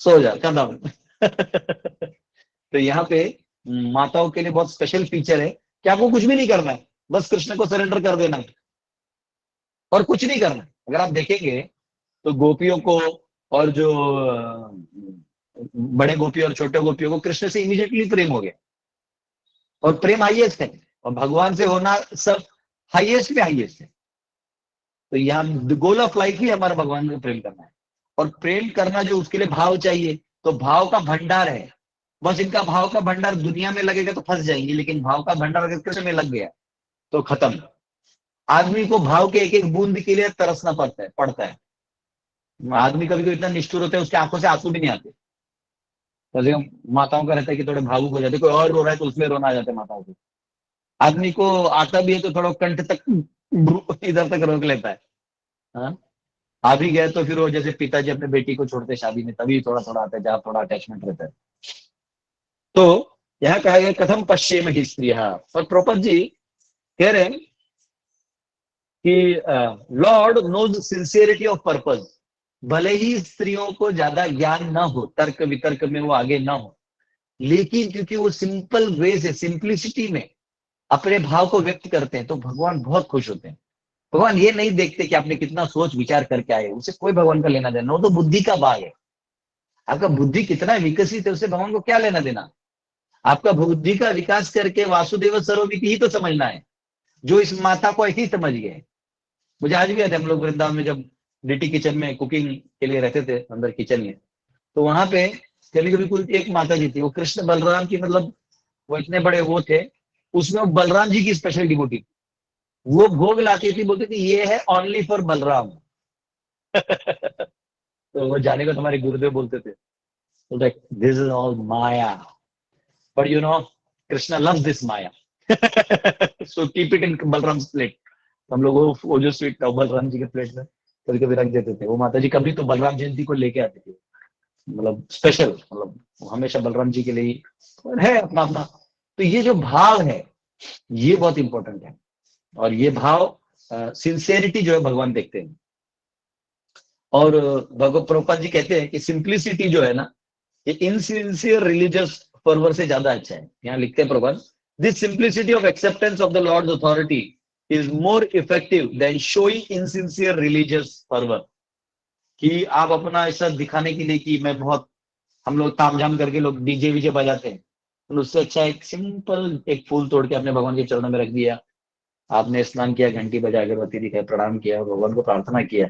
सो जा खत्म। तो यहाँ पे माताओं के लिए बहुत स्पेशल फीचर है कि आपको कुछ भी नहीं करना है, बस कृष्ण को सरेंडर कर देना है और कुछ नहीं करना है। अगर आप देखेंगे तो गोपियों को और जो बड़े गोपी और छोटे गोपियों को कृष्ण से इमीडिएटली प्रेम हो गया, और प्रेम हाईएस्ट है, और भगवान से होना सब हाईएस्ट पे हाईएस्ट है। तो यहाँ गोल ऑफ लाइफ ही हमारा भगवान से प्रेम करना है, और प्रेम करना जो उसके लिए भाव चाहिए, तो भाव का भंडार है। बस इनका भाव का भंडार दुनिया में लगेगा तो फंस जाएंगे, लेकिन भाव का भंडार अगर कृष्ण में लग गया तो खत्म। आदमी को भाव के एक एक बूंद के लिए तरसना पड़ता है। आदमी कभी कभी इतना निष्ठुर होता है, उसकी आंखों से आंसू भी नहीं आते। तो माताओं का रहता है कि थोड़े भावुक हो जाते, कोई और रो रहा है तो उसमें रोना आ जाता है माताओं को। आदमी को आता भी है तो थोड़ा कंठ तक इधर तक रोक लेता है। हाँ? आ भी गए तो फिर वो जैसे पिताजी अपने बेटी को छोड़ते शादी में, तभी थोड़ा थोड़ा आता है, जहाँ थोड़ा अटैचमेंट रहता है। तो यहाँ कहा गया कथम पश्चिम ही स्त्रिया, और प्रोपत जी कह रहे हैं कि lord knows sincerity of purpose. भले ही स्त्रियों को ज्यादा ज्ञान ना हो, तर्क वितर्क में वो आगे ना हो, लेकिन क्योंकि वो सिंपल वे से, सिंप्लिसिटी में अपने भाव को व्यक्त करते हैं, तो भगवान बहुत खुश होते हैं। भगवान ये नहीं देखते कि आपने कितना सोच विचार करके आए, उसे कोई भगवान का लेना देना, वो तो बुद्धि का भाग है। आपका बुद्धि कितना विकसित है उससे भगवान को क्या लेना देना। आपका बुद्धि का विकास करके वासुदेव सर्वमिति ही तो समझना है, जो इस माता को ऐसे ही समझ गए। मुझे आज भी याद है, हम लोग वृंदावन में जब डीटी किचन में कुकिंग के लिए रहते थे अंदर किचन में, तो वहां पे कभी कभी कुछ एक माता जी थी, वो कृष्ण बलराम की, मतलब वो इतने बड़े वो थे, उसमें वो बलराम जी की स्पेशल डिवोटी, वो भोग लाती थी, बोलती थी ये है ओनली फॉर बलराम। तो वो जाने को तुम्हारे गुरुदेव बोलते थे, तो this is all Maya, but you know Krishna loves this Maya, so keep it in Balram plate. हम लोग वो जो स्वीट था बलराम जी के प्लेट में कभी कभी रख देते थे। वो माता जी कभी तो बलराम जयंती को लेके आती थी, मतलब स्पेशल, मतलब हमेशा बलराम जी के लिए है अपना अपना। तो ये जो भाव है ये बहुत इंपॉर्टेंट है, और ये भाव सिंसियरिटी जो है भगवान देखते हैं। और भगवत प्रभुपाद जी कहते हैं कि सिंप्लिसिटी जो है ना, ये इनसिंसियर रिलीजियस फर्वर से ज्यादा अच्छा है। यहाँ लिखते हैं Prabhupada, this simplicity of acceptance of the lord's authority is more effective than showing insincere religious fervour. कि आप अपना ऐसा दिखाने के लिए कि मैं बहुत, हम लोग तामझाम करके लोग डीजे वीजे बजाते हैं, तो उससे अच्छा एक सिंपल एक फूल तोड़ के अपने भगवान के चरणों में रख दिया, आपने स्नान किया, घंटी बजा, अगरबत्ती दिखाई, प्रणाम किया, भगवान को प्रार्थना किया,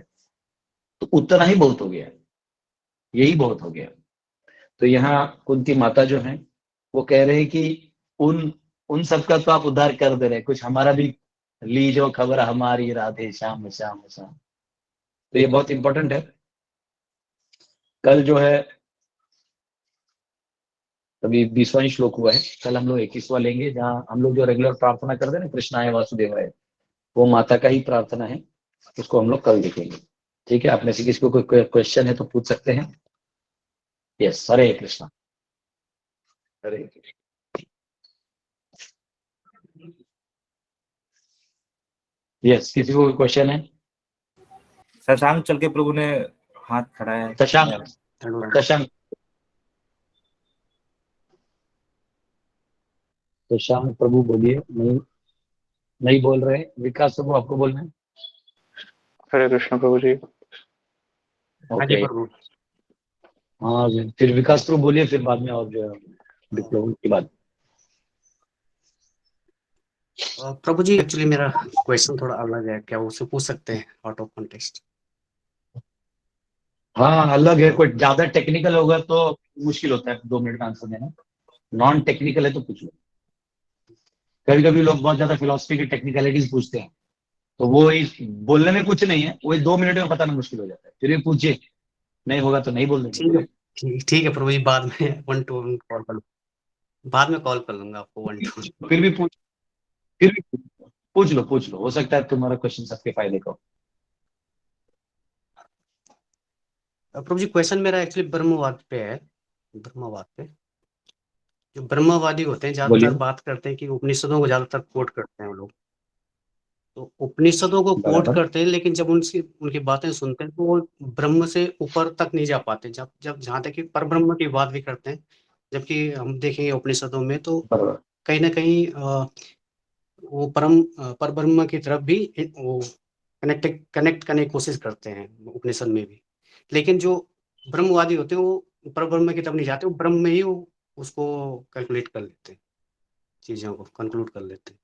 तो उतना ही बहुत हो गया, यही बहुत हो गया। तो यहाँ कुंती माता जो है वो कह रहे हैं कि उन उन सबका तो आप उद्धार कर दे रहे, कुछ हमारा भी लीजो खबर हमारी, राधे श्याम श्याम श्याम। तो ये बहुत इंपॉर्टेंट है। कल जो है अभी 20वां श्लोक हुआ है, कल हम लोग 21वां लेंगे, जहाँ हम लोग जो रेगुलर प्रार्थना करते हैं ना, कृष्णाय वासुदेवाय, वो माता का ही प्रार्थना है, उसको हम लोग कल देखेंगे। ठीक है, आप में से किसी को कोई क्वेश्चन है तो पूछ सकते हैं। यस, हरे कृष्णा। हरे कृष्णा। यस, किसी को कोई क्वेश्चन है? शशांक चल के प्रभु ने हाथ खड़ा है। शशांक, शशांक, शशांक प्रभु बोलिए। नहीं बोल रहे। विकास प्रभु आपको बोलना है? हरे कृष्ण प्रभु जी। ओके, हाँ फिर विकास प्रभु बोलिए, फिर बाद में और जो है विप्लव की बात। प्रभु जी, एक्चुअली मेरा क्वेश्चन थोड़ा अलग है, क्या उससे पूछ सकते हैं आउट ऑफ कॉन्टेक्स्ट? हाँ अलग है, कोई ज्यादा टेक्निकल होगा तो मुश्किल होता है 2 मिनट में आंसर देना। नॉन टेक्निकल है तो पूछ लो। कभी कभी लोग बहुत ज्यादा फिलोसफी की टेक्निकलिटीज पूछते हैं, तो वो इस बोलने में कुछ नहीं है, वो 2 मिनट में बताना मुश्किल हो जाता है। फिर भी पूछिए, नहीं होगा तो नहीं बोल देंगे। ठीक है प्रभु जी, बाद में 1 to 1 कॉल कर, बाद में कॉल कर लूंगा आपको 1 to 1। फिर भी पूछ लो, हो सकता है तुम्हारा क्वेश्चन सबके फायदे का हो। प्रभु जी, क्वेश्चन मेरा एक्चुअली ब्रह्मवाद पे है। ब्रह्मवाद पे जो ब्रह्मवादी होते हैं ज्यादातर बात करते हैं कि उपनिषदों को ज्यादातर कोट करते हैं वो लोग, तो उपनिषदों को कोट करते हैं, लेकिन जब उनकी बातें सुनते हैं तो वो ब्रह्म से ऊपर तक नहीं जा पाते। जब जहां तक कि परब्रह्म की बात भी करते हैं, जबकि हम देखेंगे उपनिषदों में तो बराबर। कहीं ना कहीं वो परब्रह्म की तरफ भी वो कनेक्ट करने की कोशिश करते हैं उपनिषद में भी। लेकिन जो ब्रह्मवादी होते हैं वो परब्रह्म की तरफ नहीं जाते, वो ब्रह्म में ही वो उसको कैलकुलेट कर लेते हैं, चीजों को कंक्लूड कर लेते हैं।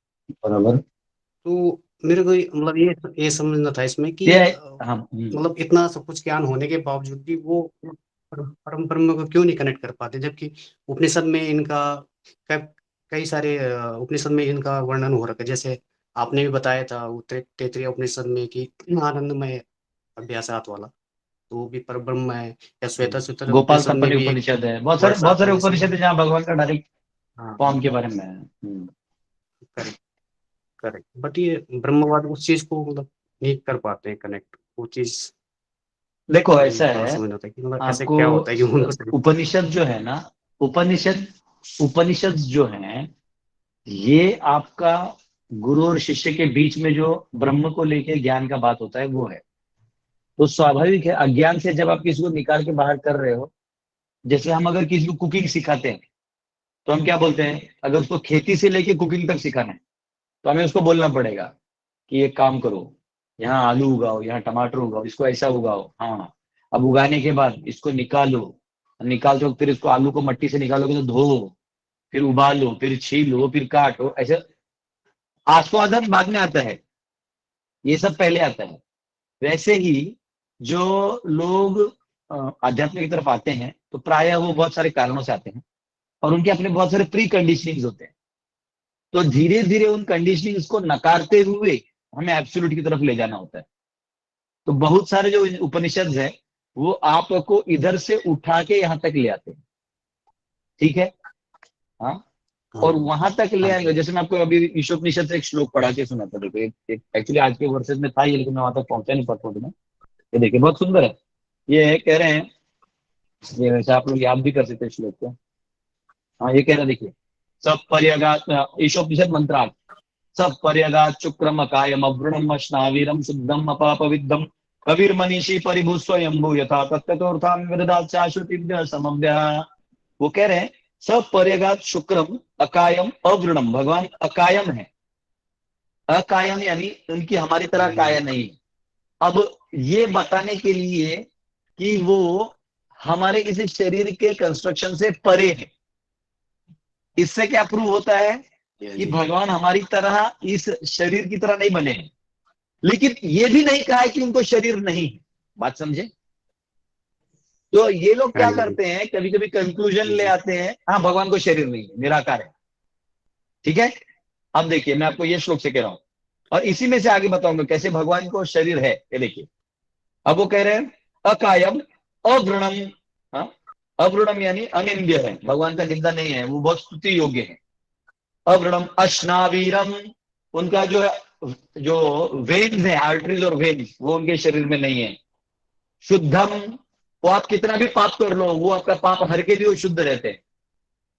बराबर। तो मेरे को मतलब ये समझना था इसमें कि ये हाँ मतलब इतना सब कुछ ज्ञान होने के बावजूद भी वो परम ब्रह्म को क्यों नहीं कनेक्ट कर पाते, जबकि उपनिषद में इनका कई सारे उपनिषद में इनका वर्णन हो रखा है। जैसे आपने भी बताया था वो तैत्तिरीय उपनिषद में कि आनंदमय अभ्यासात वाला, तो वो भी परब्रह्म है। या श्वेता सूत्र गोपाल उपनिषद में तपन भी एक उपनिषद है, बहुत वर्ड्स सारे आते हैं जिसमें उपनिषद है जहाँ भगवान का डायरेक्ट हाँ फॉर्म के बारे में है। करेक्ट करेक्ट, बट ये ब्रह्मवाद उस चीज को मतलब नहीं कर पाते हैं कनेक्ट, वो चीज देखो वही ऐसा थोड़ा है, समझना था कि मतलब ऐसे आपको क्या होता है कि उनको उपनिषद जो है ना, उपनिषद जो है, ये आपका गुरु और शिष्य के बीच में जो ब्रह्म को लेके ज्ञान का बात होता है वो है। तो स्वाभाविक है, अज्ञान से जब आप किसी को निकाल के बाहर कर रहे हो, जैसे हम अगर किसी को कुकिंग सिखाते हैं तो हम क्या बोलते हैं, अगर उसको खेती से लेके कुकिंग तक सिखाना है तो हमें उसको बोलना पड़ेगा कि ये काम करो, यहाँ आलू उगाओ, यहाँ टमाटर उगाओ, इसको ऐसा उगाओ। हाँ, अब उगाने के बाद इसको निकालो, निकालते वक्त फिर इसको आलू को मट्टी से निकालोगे तो धो, फिर उबालो, फिर छीलो, फिर काटो, ऐसे आस्वादन बाद में आता है, ये सब पहले आता है। वैसे ही जो लोग आध्यात्म की तरफ आते हैं तो प्रायः वो बहुत सारे कारणों से आते हैं और उनके अपने बहुत सारे प्री कंडीशनिंग होते हैं। तो धीरे धीरे उन कंडीशनिंग्स को नकारते हुए हमें एब्सोल्यूट की तरफ ले जाना होता है। तो बहुत सारे जो उपनिषद है वो आपको इधर से उठा के यहाँ तक ले आते हैं, ठीक है। हाँ, और वहां तक ले आएंगे। जैसे मैं आपको अभी ईशोपनिषद से एक श्लोक पढ़ा के सुना था, देखो एक एक्चुअली आज के वर्सेस में था ये, लेकिन मैं वहां तक पहुंचा नहीं पढ़ता हूँ। ये देखिए बहुत सुंदर है, ये कह रहे हैं, ये वैसे आप लोग याद भी कर सकते हैं श्लोक को। हाँ, ये कह रहे हैं, देखिए, सब पर्यगात, ईशोपनिषद मंत्रार्थ, सब पर्यगात शुक्रम अकायम अव्रणम अश्नावीरम शुद्धम अपापविद्धम कबीर मनीषी परिभू स्वयंभू यथा तत्तोर्थाम विददात शाश्वतीभ्य समभ्य। वो कह रहे हैं सब पर्यगात शुक्रम अकायम अव्रणम, भगवान अकायम है। अकायम यानी उनकी हमारी तरह काया नहीं है। अब ये बताने के लिए कि वो हमारे किसी शरीर के कंस्ट्रक्शन से परे है, इससे क्या प्रूव होता है कि भगवान हमारी तरह इस शरीर की तरह नहीं बने हैं। लेकिन ये भी नहीं कहा है कि उनको शरीर नहीं है, बात समझे। तो ये लोग क्या करते हैं, कभी कभी कंक्लूजन ले आते हैं, हाँ भगवान को शरीर नहीं है, निराकार है, ठीक है। अब देखिए मैं आपको ये श्लोक से कह रहा हूं और इसी में से आगे बताऊंगा कैसे भगवान को शरीर है। ये देखिए, अब वो कह रहे हैं अकायम अव्रणम। हाँ, अव्रणम यानी अनिंद्य है, भगवान का निंदा नहीं है, वो बहुत स्तुति योग्य है। अव्रणम अश्नावीरम, उनका जो वेन्स है, आर्टरीज और वेन्स, वो उनके शरीर में नहीं है। शुद्धम, वो आप कितना भी पाप कर लो वो आपका पाप हर के लिए वो शुद्ध रहते हैं।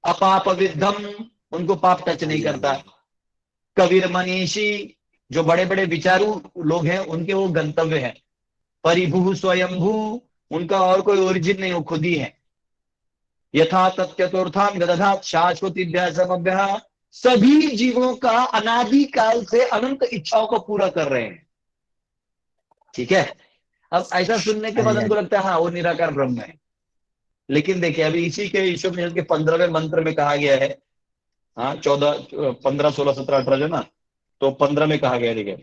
अपाप विद्धम, उनको पाप टच नहीं करता। कबीर मनीषी, जो बड़े बड़े विचारू लोग हैं उनके वो गंतव्य है। परिभू स्वयंभू, उनका और कोई ओरिजिन नहीं, वो खुद ही है। यथा तत्चतुर्थाम गदधात शाश्वतीभ्य समभ्य, सभी जीवों का अनादि काल से अनंत इच्छाओं को पूरा कर रहे हैं, ठीक है। अब ऐसा सुनने के बाद हमको लगता है हाँ वो निराकार ब्रह्म है। लेकिन देखिए अभी इसी के ईशोपनिषद के 15वें मंत्र में कहा गया है, हाँ 14, 15, 16, 17, 18 जो ना, तो 15 में कहा गया, देखिए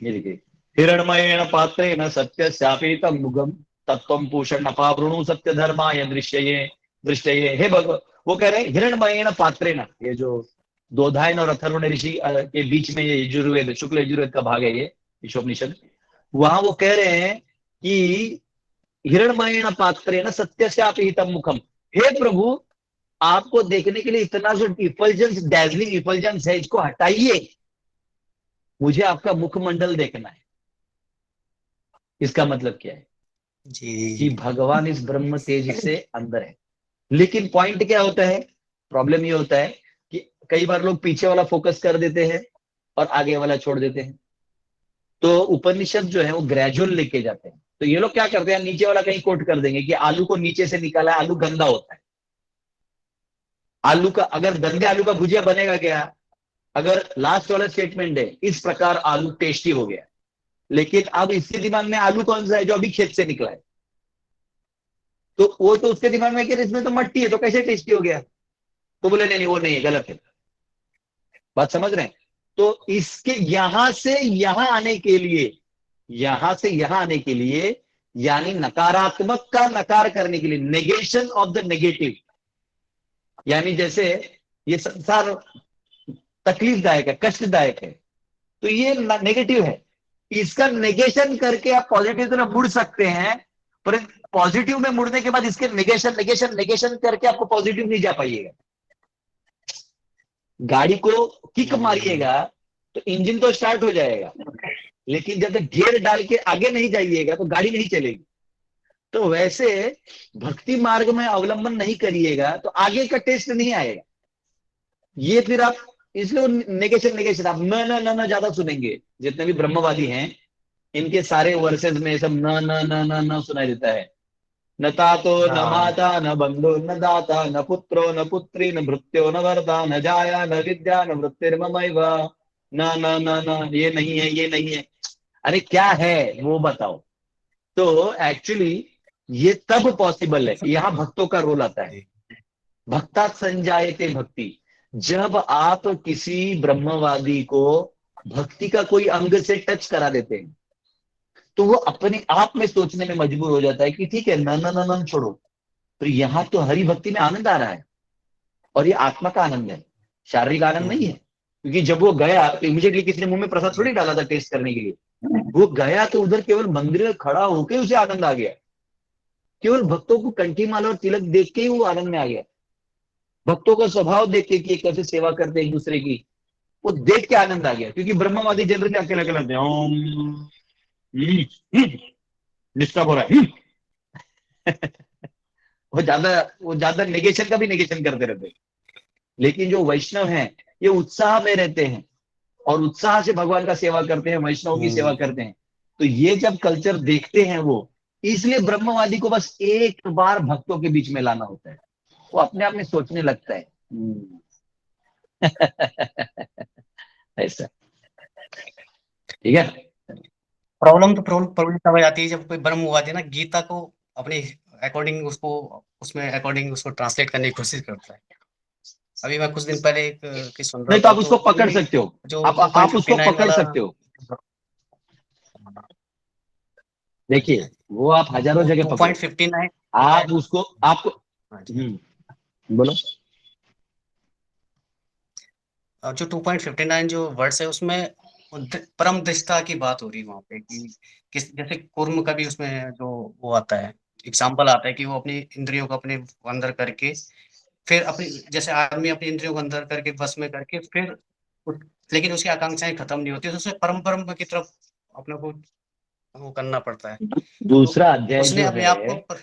ये देखिए, हिरणमयेन पात्रेण सत्य श्यापीतम मुगम तत्वम पूषण अपावृणु सत्य धर्माय दृष्टये हे भगवान। वो कह रहे हैं हिरणमयेन पात्रेण, ये जो दोधायन और अथर्वण ऋषि के बीच में ये यजुर्वेद, शुक्ल यजुर्वेद का भाग है ये ईशोपनिषद। वहां वो कह रहे हैं कि हिरणमयेन पात्रेण सत्य श्यापीतम मुखम, हे प्रभु आपको देखने के लिए इतना जो इफल्जेंस, डैजलिंग इफल्जेंस है, इसको हटाइए, मुझे आपका मुखमंडल देखना है। इसका मतलब क्या है कि भगवान इस ब्रह्म तेज से अंदर है। लेकिन पॉइंट क्या होता है, प्रॉब्लम ये होता है कि कई बार लोग पीछे वाला फोकस कर देते हैं और आगे वाला छोड़ देते हैं। तो उपनिषद जो है वो ग्रेजुअल लेके जाते हैं। तो ये लोग क्या करते हैं, नीचे वाला कहीं कोट कर देंगे कि आलू को नीचे से निकाला, आलू गंदा होता है, आलू का, अगर गंदे आलू का भुजिया बनेगा क्या? अगर लास्ट वाला स्टेटमेंट है इस प्रकार आलू टेस्टी हो गया, लेकिन अब इसके दिमाग में आलू कौन सा है? जो अभी खेत से निकला है। तो वो तो उसके दिमाग में कि इसमें तो मट्टी है, तो कैसे टेस्टी हो गया? तो बोले नहीं नहीं, वो नहीं है, गलत है। बात समझ रहे हैं? तो इसके यहां से यहां आने के लिए, यहां से यहां आने के लिए, यानी नकारात्मक का नकार करने के लिए, नेगेशन ऑफ द नेगेटिव, यानी जैसे ये संसार तकलीफदायक है, कष्टदायक है, तो ये नेगेटिव है, इसका नेगेशन करके आप पॉजिटिव तरफ मुड़ सकते हैं। पर पॉजिटिव में मुड़ने के बाद इसके नेगेशन नेगेशन नेगेशन करके आपको पॉजिटिव नहीं जा पाइएगा। गाड़ी को किक मारिएगा तो इंजन तो स्टार्ट हो जाएगा, लेकिन जब तक गियर डाल के आगे नहीं जाइएगा तो गाड़ी नहीं चलेगी। तो वैसे भक्ति मार्ग में अवलंबन नहीं करिएगा तो आगे का टेस्ट नहीं आएगा। ये फिर आप, इसलिए नेगेशन नेगेशन आप न न न न ज्यादा सुनेंगे। जितने भी ब्रह्मवादी हैं इनके सारे वर्सेस में सब न न न न न सुनाई देता है। न तातो न माता न बंधु न दाता न पुत्रो न पुत्री न भृत्यो न वर्ता न जाया न विद्या न वृत्तिर्ममैव न न न न, ये नहीं है, ये नहीं है। अरे क्या है वो बताओ। तो एक्चुअली ये तब पॉसिबल है, यहां भक्तों का रोल आता है। भक्ता संजायते भक्ति, जब आप किसी ब्रह्मवादी को भक्ति का कोई अंग से टच करा देते हैं तो वो अपने आप में सोचने में मजबूर हो जाता है कि ठीक है, न न न न छोड़ो, तो यहां तो हरि भक्ति में आनंद आ रहा है, और ये आत्मा का आनंद है, शारीरिक आनंद नहीं है। क्योंकि जब वो गया तो इमीडिएटली किसी ने मुंह में प्रसाद थोड़ी डाला था टेस्ट करने के लिए। वो गया तो उधर केवल मंदिर में खड़ा होकर उसे आनंद आ गया। केवल भक्तों को कंठी माला और तिलक देख के ही वो आनंद में आ गया। भक्तों का स्वभाव देख के कि कैसे सेवा करते एक दूसरे की, वो देख के आनंद आ गया। क्योंकि ब्रह्मवादी जनरली अकेले अकेले होते हैं, ओम डिस्टर्ब हो रहा है वो ज्यादा नेगेशन का भी नेगेशन करते रहते हैं। लेकिन जो वैष्णव हैं ये उत्साह में रहते हैं और उत्साह से भगवान का सेवा करते हैं, वैष्णव की सेवा करते हैं। तो ये जब कल्चर देखते हैं वो, इसलिए ब्रह्मवादी को बस एक बार भक्तों के बीच में लाना होता है, वो अपने आप में सोचने लगता है ऐसा। ठीक है। प्रॉब्लम तब आ जाती है जब कोई ब्रह्मवादी ना गीता को अपने अकॉर्डिंग उसमें अकॉर्डिंग उसको ट्रांसलेट करने की कोशिश करता है। अभी मैं कुछ दिन पहले एक केस सुन रहा नहीं तो था, आप उसको पकड़ सकते हो, जो आप उसको पकड़ सकते हो। देखिए वो आप हजारों जगह पकड़ो, 2.59 आप उसको आपको बोलो। जो 2.59 जो वर्ड्स है उसमें परम दृष्टा की बात हो रही है वहां पे कि जैसे कुर्म का भी उसमें जो वो आता है, एग्जाम्पल आता है कि वो अपनी इंद्रियों को अपने अंदर करके फिर अपनी, जैसे आदमी अपनी इंद्रियों को अंदर करके बस में करके फिर लेकिन उसकी आकांक्षाएं खत्म नहीं होती, तो उसे परम परम की तरफ अपने को वो करना पड़ता है। दूसरा तो अध्याय उसने जो अपने आप है, को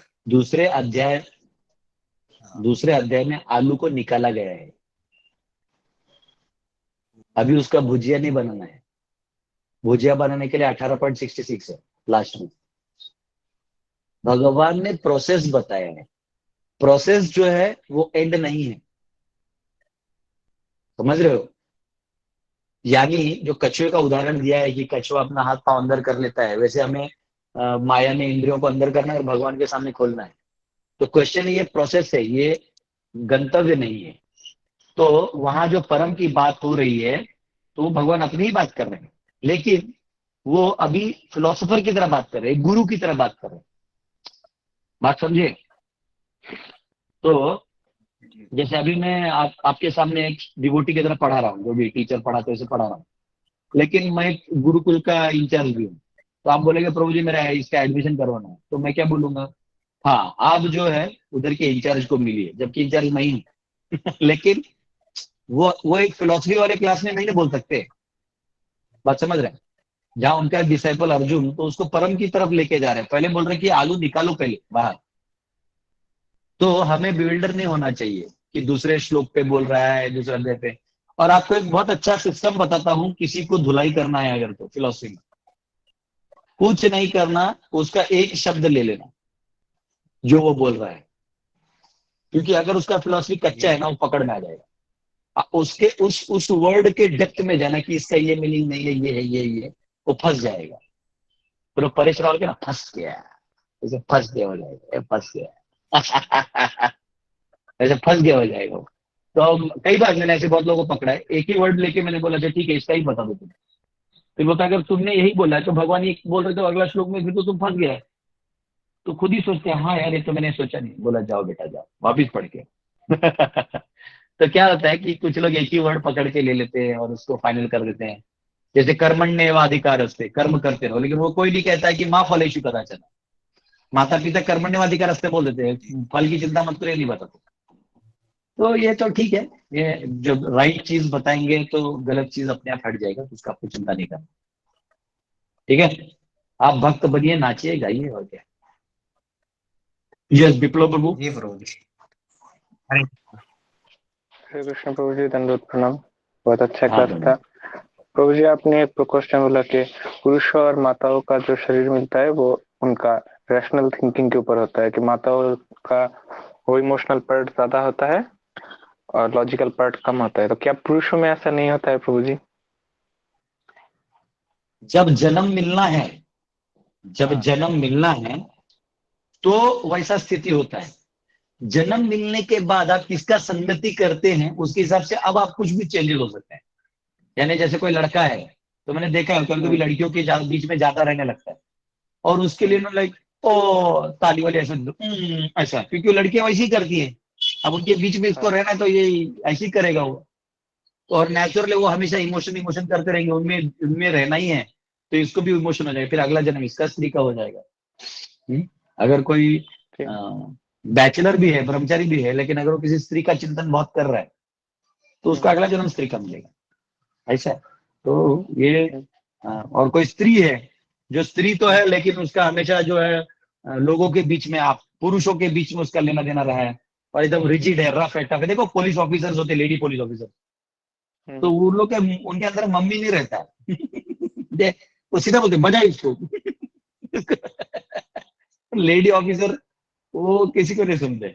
दूसरे अध्याय में आलू को निकाला गया है। अभी उसका भुजिया नहीं बनाना है। भुजिया बनाने के लिए 18.66 है लास्ट में। भगवान ने प्रोसेस बताया है। प्रोसेस जो है वो एंड नहीं है, समझ रहे हो? यानी जो कछुए का उदाहरण दिया है कि कछुआ अपना हाथ पांव अंदर कर लेता है, वैसे हमें माया ने इंद्रियों को अंदर करना है और भगवान के सामने खोलना है। तो क्वेश्चन ये प्रोसेस है, ये गंतव्य नहीं है। तो वहां जो परम की बात हो रही है तो वो भगवान अपनी ही बात कर रहे हैं, लेकिन वो अभी फिलोसोफर की तरह बात कर रहे हैं, गुरु की तरह बात कर रहे हैं। बात समझे? तो जैसे अभी मैं आपके सामने एक डिवोटी की तरह पढ़ा रहा हूँ, जो भी टीचर पढ़ाते वैसे पढ़ा रहा हूँ, लेकिन मैं एक गुरुकुल का इंचार्ज भी हूँ। तो आप बोलेंगे प्रभु जी मेरा इसका एडमिशन करवाना है, तो मैं क्या बोलूंगा? हाँ, आप जो है उधर के इंचार्ज को मिलिए, जबकि इंचार्ज मैं ही हूँ लेकिन वो एक फिलोसफी वाले क्लास में नहीं बोल सकते। बात समझ रहे हैं? जहां उनका डिसाइपल अर्जुन तो उसको परम की तरफ लेके जा रहे हैं, पहले बोल रहे कि आलू निकालो पहले बाहर। तो हमें बिल्डर नहीं होना चाहिए कि दूसरे श्लोक पे बोल रहा है, दूसरे अध्याय पे। और आपको एक बहुत अच्छा सिस्टम बताता हूं, किसी को धुलाई करना है अगर तो फिलोसफी में कुछ नहीं करना, उसका एक शब्द ले लेना जो वो बोल रहा है, क्योंकि अगर उसका फिलॉसफी कच्चा है ना, वो पकड़ में आ जाएगा। उसके उस वर्ड के डेप्थ में जाना कि इसका ये मीनिंग नहीं है, ये है, ये वो फंस जाएगा। फिर वो परेशान होकर ना फंस गया, ऐसे फंस गया हो जाएगा, फंस गया ऐसे फंस गया हो जाएगा। तो कई बार मैंने ऐसे बहुत लोगों को पकड़ा है, एक ही वर्ड लेके मैंने बोला, अच्छा ठीक है इसका ही बता दो तुम। फिर बोलता अगर तुमने यही बोला तो भगवान ये बोल रहे थे अगला श्लोक में, फिर तो तुम फंस गया। तो खुद ही सोचते हैं हाँ यार ये तो मैंने सोचा नहीं। बोला जाओ बेटा जाओ वापिस पढ़ के तो क्या होता है कि कुछ लोग एक ही वर्ड पकड़ के ले लेते हैं और उसको फाइनल कर देते हैं। जैसे कर्मण्येवाधिकार अस्ते, कर्म करते रहो, लेकिन वो कोई नहीं कहता है कि माँ फलेषु कदाचन। माता पिता कर्मण्येवाधिकार अस्ते बोल देते हैं, फल की चिंता मत करो, ये नहीं बताते। तो ये तो ठीक है, ये जब राइट चीज बताएंगे तो गलत चीज अपने आप हट जाएगा, तो उसका आपको चिंता नहीं करना। ठीक है, आप भक्त बनिए, नाचिए गाइए, और क्या। यस विप्लव प्रभु। जी प्रभु जी। हरे कृष्ण प्रभु जी, दंडवत प्रणाम। बहुत अच्छा हाँ क्लास था प्रभु जी। आपने एक क्वेश्चन बोला कि पुरुषों और माताओं का जो शरीर मिलता है वो उनका रैशनल थिंकिंग के ऊपर होता है, कि माताओं का वो इमोशनल पार्ट ज्यादा होता है और लॉजिकल पार्ट कम होता है। तो क्या पुरुषों में ऐसा नहीं होता है प्रभु जी? जब जन्म मिलना है, जब हाँ। जन्म मिलना है तो वैसा स्थिति होता है। जन्म मिलने के बाद आप किसका संगति करते हैं उसके हिसाब से अब आप कुछ भी चेंजेस हो सकते हैं। यानी जैसे कोई लड़का है, तो मैंने देखा है कभी कभी लड़कियों के बीच में ज्यादा रहने लगता है, और उसके लिए ना लाइक ओ ताली वाली ऐसा ऐसा, क्योंकि वो लड़कियां वैसी ही करती है। अब उनके बीच में इसको हाँ। रहना है तो ये ऐसे ही करेगा वो। और नेचुरली वो हमेशा इमोशन इमोशन करते रहेंगे, उनमें उनमें रहना ही है, तो इसको भी इमोशन हो जाएगा, फिर अगला जन्म इसका स्त्री का हो जाएगा। अगर कोई ठीक। बैचलर भी है, ब्रह्मचारी भी है, लेकिन अगर वो किसी स्त्री का चिंतन बहुत कर रहा है तो उसका अगला जन्म स्त्री का मिलेगा, ऐसा है। तो ये और कोई स्त्री है, जो स्त्री तो है लेकिन उसका हमेशा जो है लोगों के बीच में, आप पुरुषों के बीच में उसका लेना देना रहा है, और एकदम रिजिड है, रफ है, टफ है। देखो पुलिस ऑफिसर्स होते, लेडी पुलिस ऑफिसर, तो उन लोग के उनके अंदर मम्मी नहीं रहता है वो सीधा बोलते मजा है इसको लेडी ऑफिसर वो किसी को नहीं सुनते,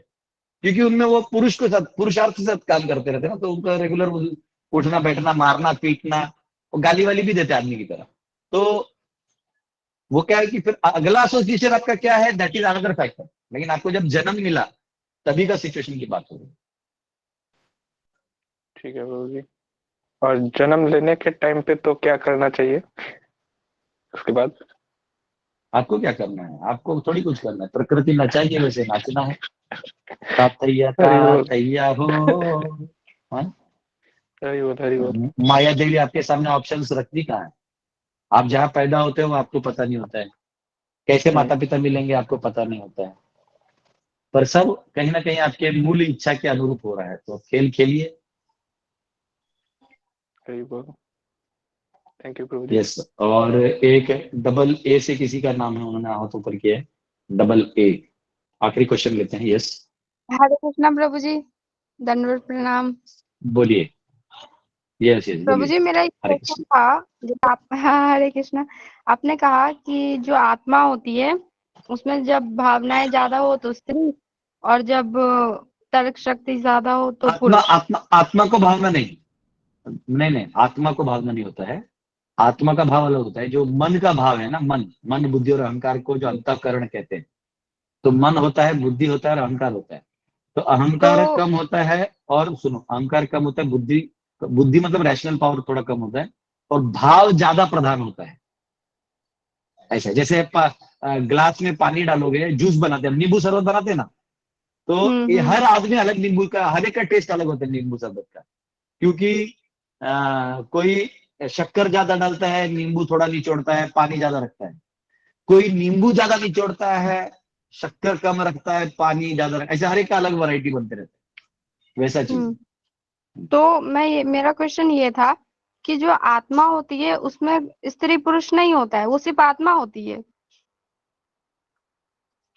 क्योंकि उनमें वो पुरुष के साथ, पुरुषार्थ के साथ काम करते रहते हैं ना, तो उनका रेगुलर उठना बैठना, मारना पीटना, और गाली वाली भी देते आदमी की तरह। तो वो क्या है कि फिर अगला एसोसिएशन आपका क्या है, दैट इज अनदर फैक्टर। लेकिन आपको जब जन्म मिला तभी का सिचुएशन की बात हो रही है। ठीक है प्रभु जी। और जन्म लेने के टाइम पे तो क्या करना चाहिए उसके बाद? आपको क्या करना है, आपको थोड़ी कुछ करना है, प्रकृति नचाइए, वैसे नाचना है। तातैया हरि बोल। तातैया हो। हाँ? हरि बोल, हरि बोल। माया देवी आपके सामने ऑप्शंस रखती कहाँ है? आप जहाँ पैदा होते हो आपको पता नहीं होता है, कैसे माता पिता मिलेंगे आपको पता नहीं होता है, पर सब कहीं ना कहीं आपके मूल इच्छा के अनुरूप हो रहा है, तो खेल खेलिए। हरि बोल। Thank you Prabhu ji. Yes, और एक डबल ए से किसी का नाम है, उन्होंने हाथ ऊपर किया है, डबल ए। आखिरी क्वेश्चन लेते हैं। यस हरे कृष्णा प्रभु जी, दंडवत प्रणाम। बोलिए। यस यस प्रभु बोलिए। जी मेरा एक हरे क्वेश्चन कृष्ण। था, जो आप हरे कृष्णा, आपने कहा कि जो आत्मा होती है उसमें जब भावनाएं ज्यादा हो तो स्त्री, और जब तर्क शक्ति ज्यादा हो तो आत्मा पुरुष। आत्मा आत्मा को भावना नहीं, नहीं नहीं, आत्मा को भावना नहीं होता है। आत्मा का भाव अलग होता है, जो मन का भाव है ना, मन मन बुद्धि और अहंकार को जो अंतःकरण कहते हैं। तो मन होता है, बुद्धि होता है और अहंकार होता है। तो अहंकार तो कम होता है, और सुनो, अहंकार कम होता है, बुद्धि बुद्धि मतलब रैशनल पावर थोड़ा कम होता है, और भाव ज्यादा प्रधान होता है। ऐसा जैसे ग्लास में पानी डालोगे, जूस बनाते हैं, नींबू शरबत बनाते हैं ना, तो ये हर आदमी अलग, नींबू का हर एक का टेस्ट अलग होता है नींबू शरबत का, क्योंकि कोई शक्कर ज्यादा डालता है, नींबू थोड़ा निचोड़ता है, पानी ज्यादा रखता है। कोई नींबू ज्यादा निचोड़ता है, शक्कर कम रखता है, पानी ज्यादा रखता है। ऐसे हर एक का अलग वैरायटी बनते रहते हैं, वैसा चीज। तो मेरा क्वेश्चन ये था कि जो आत्मा होती है उसमें स्त्री पुरुष नहीं होता है, वो सिर्फ आत्मा होती है,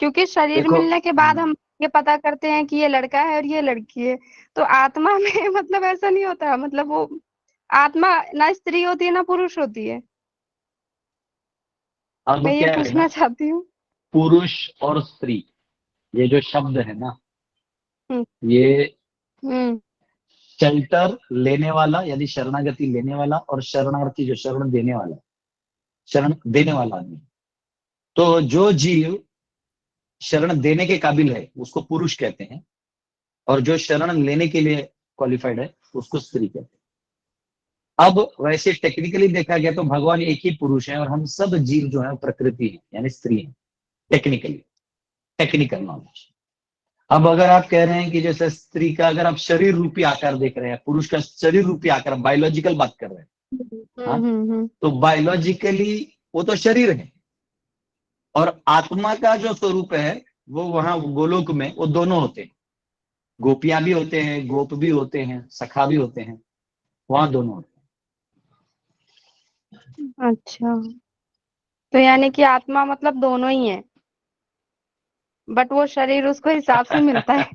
क्योंकि शरीर देखो मिलने के बाद हम ये पता करते हैं कि ये लड़का है और ये लड़की है। तो आत्मा में मतलब ऐसा नहीं होता, मतलब वो आत्मा ना स्त्री होती है ना पुरुष होती है। अब मैं ये क्या है ना, पूछना चाहती हूँ। पुरुष और स्त्री, ये जो शब्द है ना, ये हम्म शेल्टर लेने वाला यानी शरणागति लेने वाला और शरणार्थी जो शरण देने वाला, शरण देने वाला आदमी। तो जो जीव शरण देने के काबिल है उसको पुरुष कहते हैं, और जो शरण लेने के लिए क्वालिफाइड है उसको स्त्री कहते हैं। अब वैसे टेक्निकली देखा गया तो भगवान एक ही पुरुष है और हम सब जीव जो है प्रकृति है यानी स्त्री है, टेक्निकली, टेक्निकल नॉलेज। अब अगर आप कह रहे हैं कि जैसे स्त्री का अगर आप शरीर रूपी आकार देख रहे हैं, पुरुष का शरीर रूपी आकार, बायोलॉजिकल बात कर रहे हैं, हाँ? तो बायोलॉजिकली वो तो शरीर है, और आत्मा का जो स्वरूप है वो वहां गोलोक में वो दोनों होते हैं, गोपियां भी होते हैं, गोप भी होते हैं, सखा भी होते हैं, वहां दोनों होते अच्छा, तो यानी कि आत्मा मतलब दोनों ही है, बट वो शरीर उसको हिसाब से मिलता है।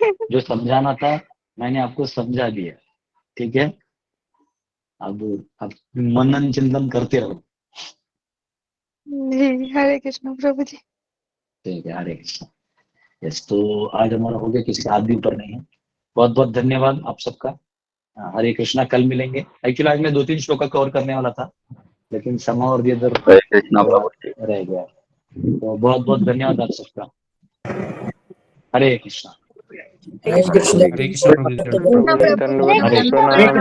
हैं। जो समझाना था मैंने आपको समझा दिया, ठीक है। अब आप मनन चिंतन करते रहो। जी, हरे कृष्ण प्रभु जी। ठीक है, हरे कृष्ण। यस, तो आज हमारा हो गया, किसी का हाथ भी ऊपर नहीं है। बहुत बहुत धन्यवाद आप सबका। हरे कृष्णा, कल मिलेंगे। एक्चुअली आज मैं 2-3 श्लोक कवर करने वाला था, लेकिन समय और भी इधर रह गया। तो बहुत बहुत धन्यवाद आप सबका। हरे कृष्णा। हरे कृष्ण प्रभु जी, प्रभु जी धन्यवाद, हरे प्रणाम।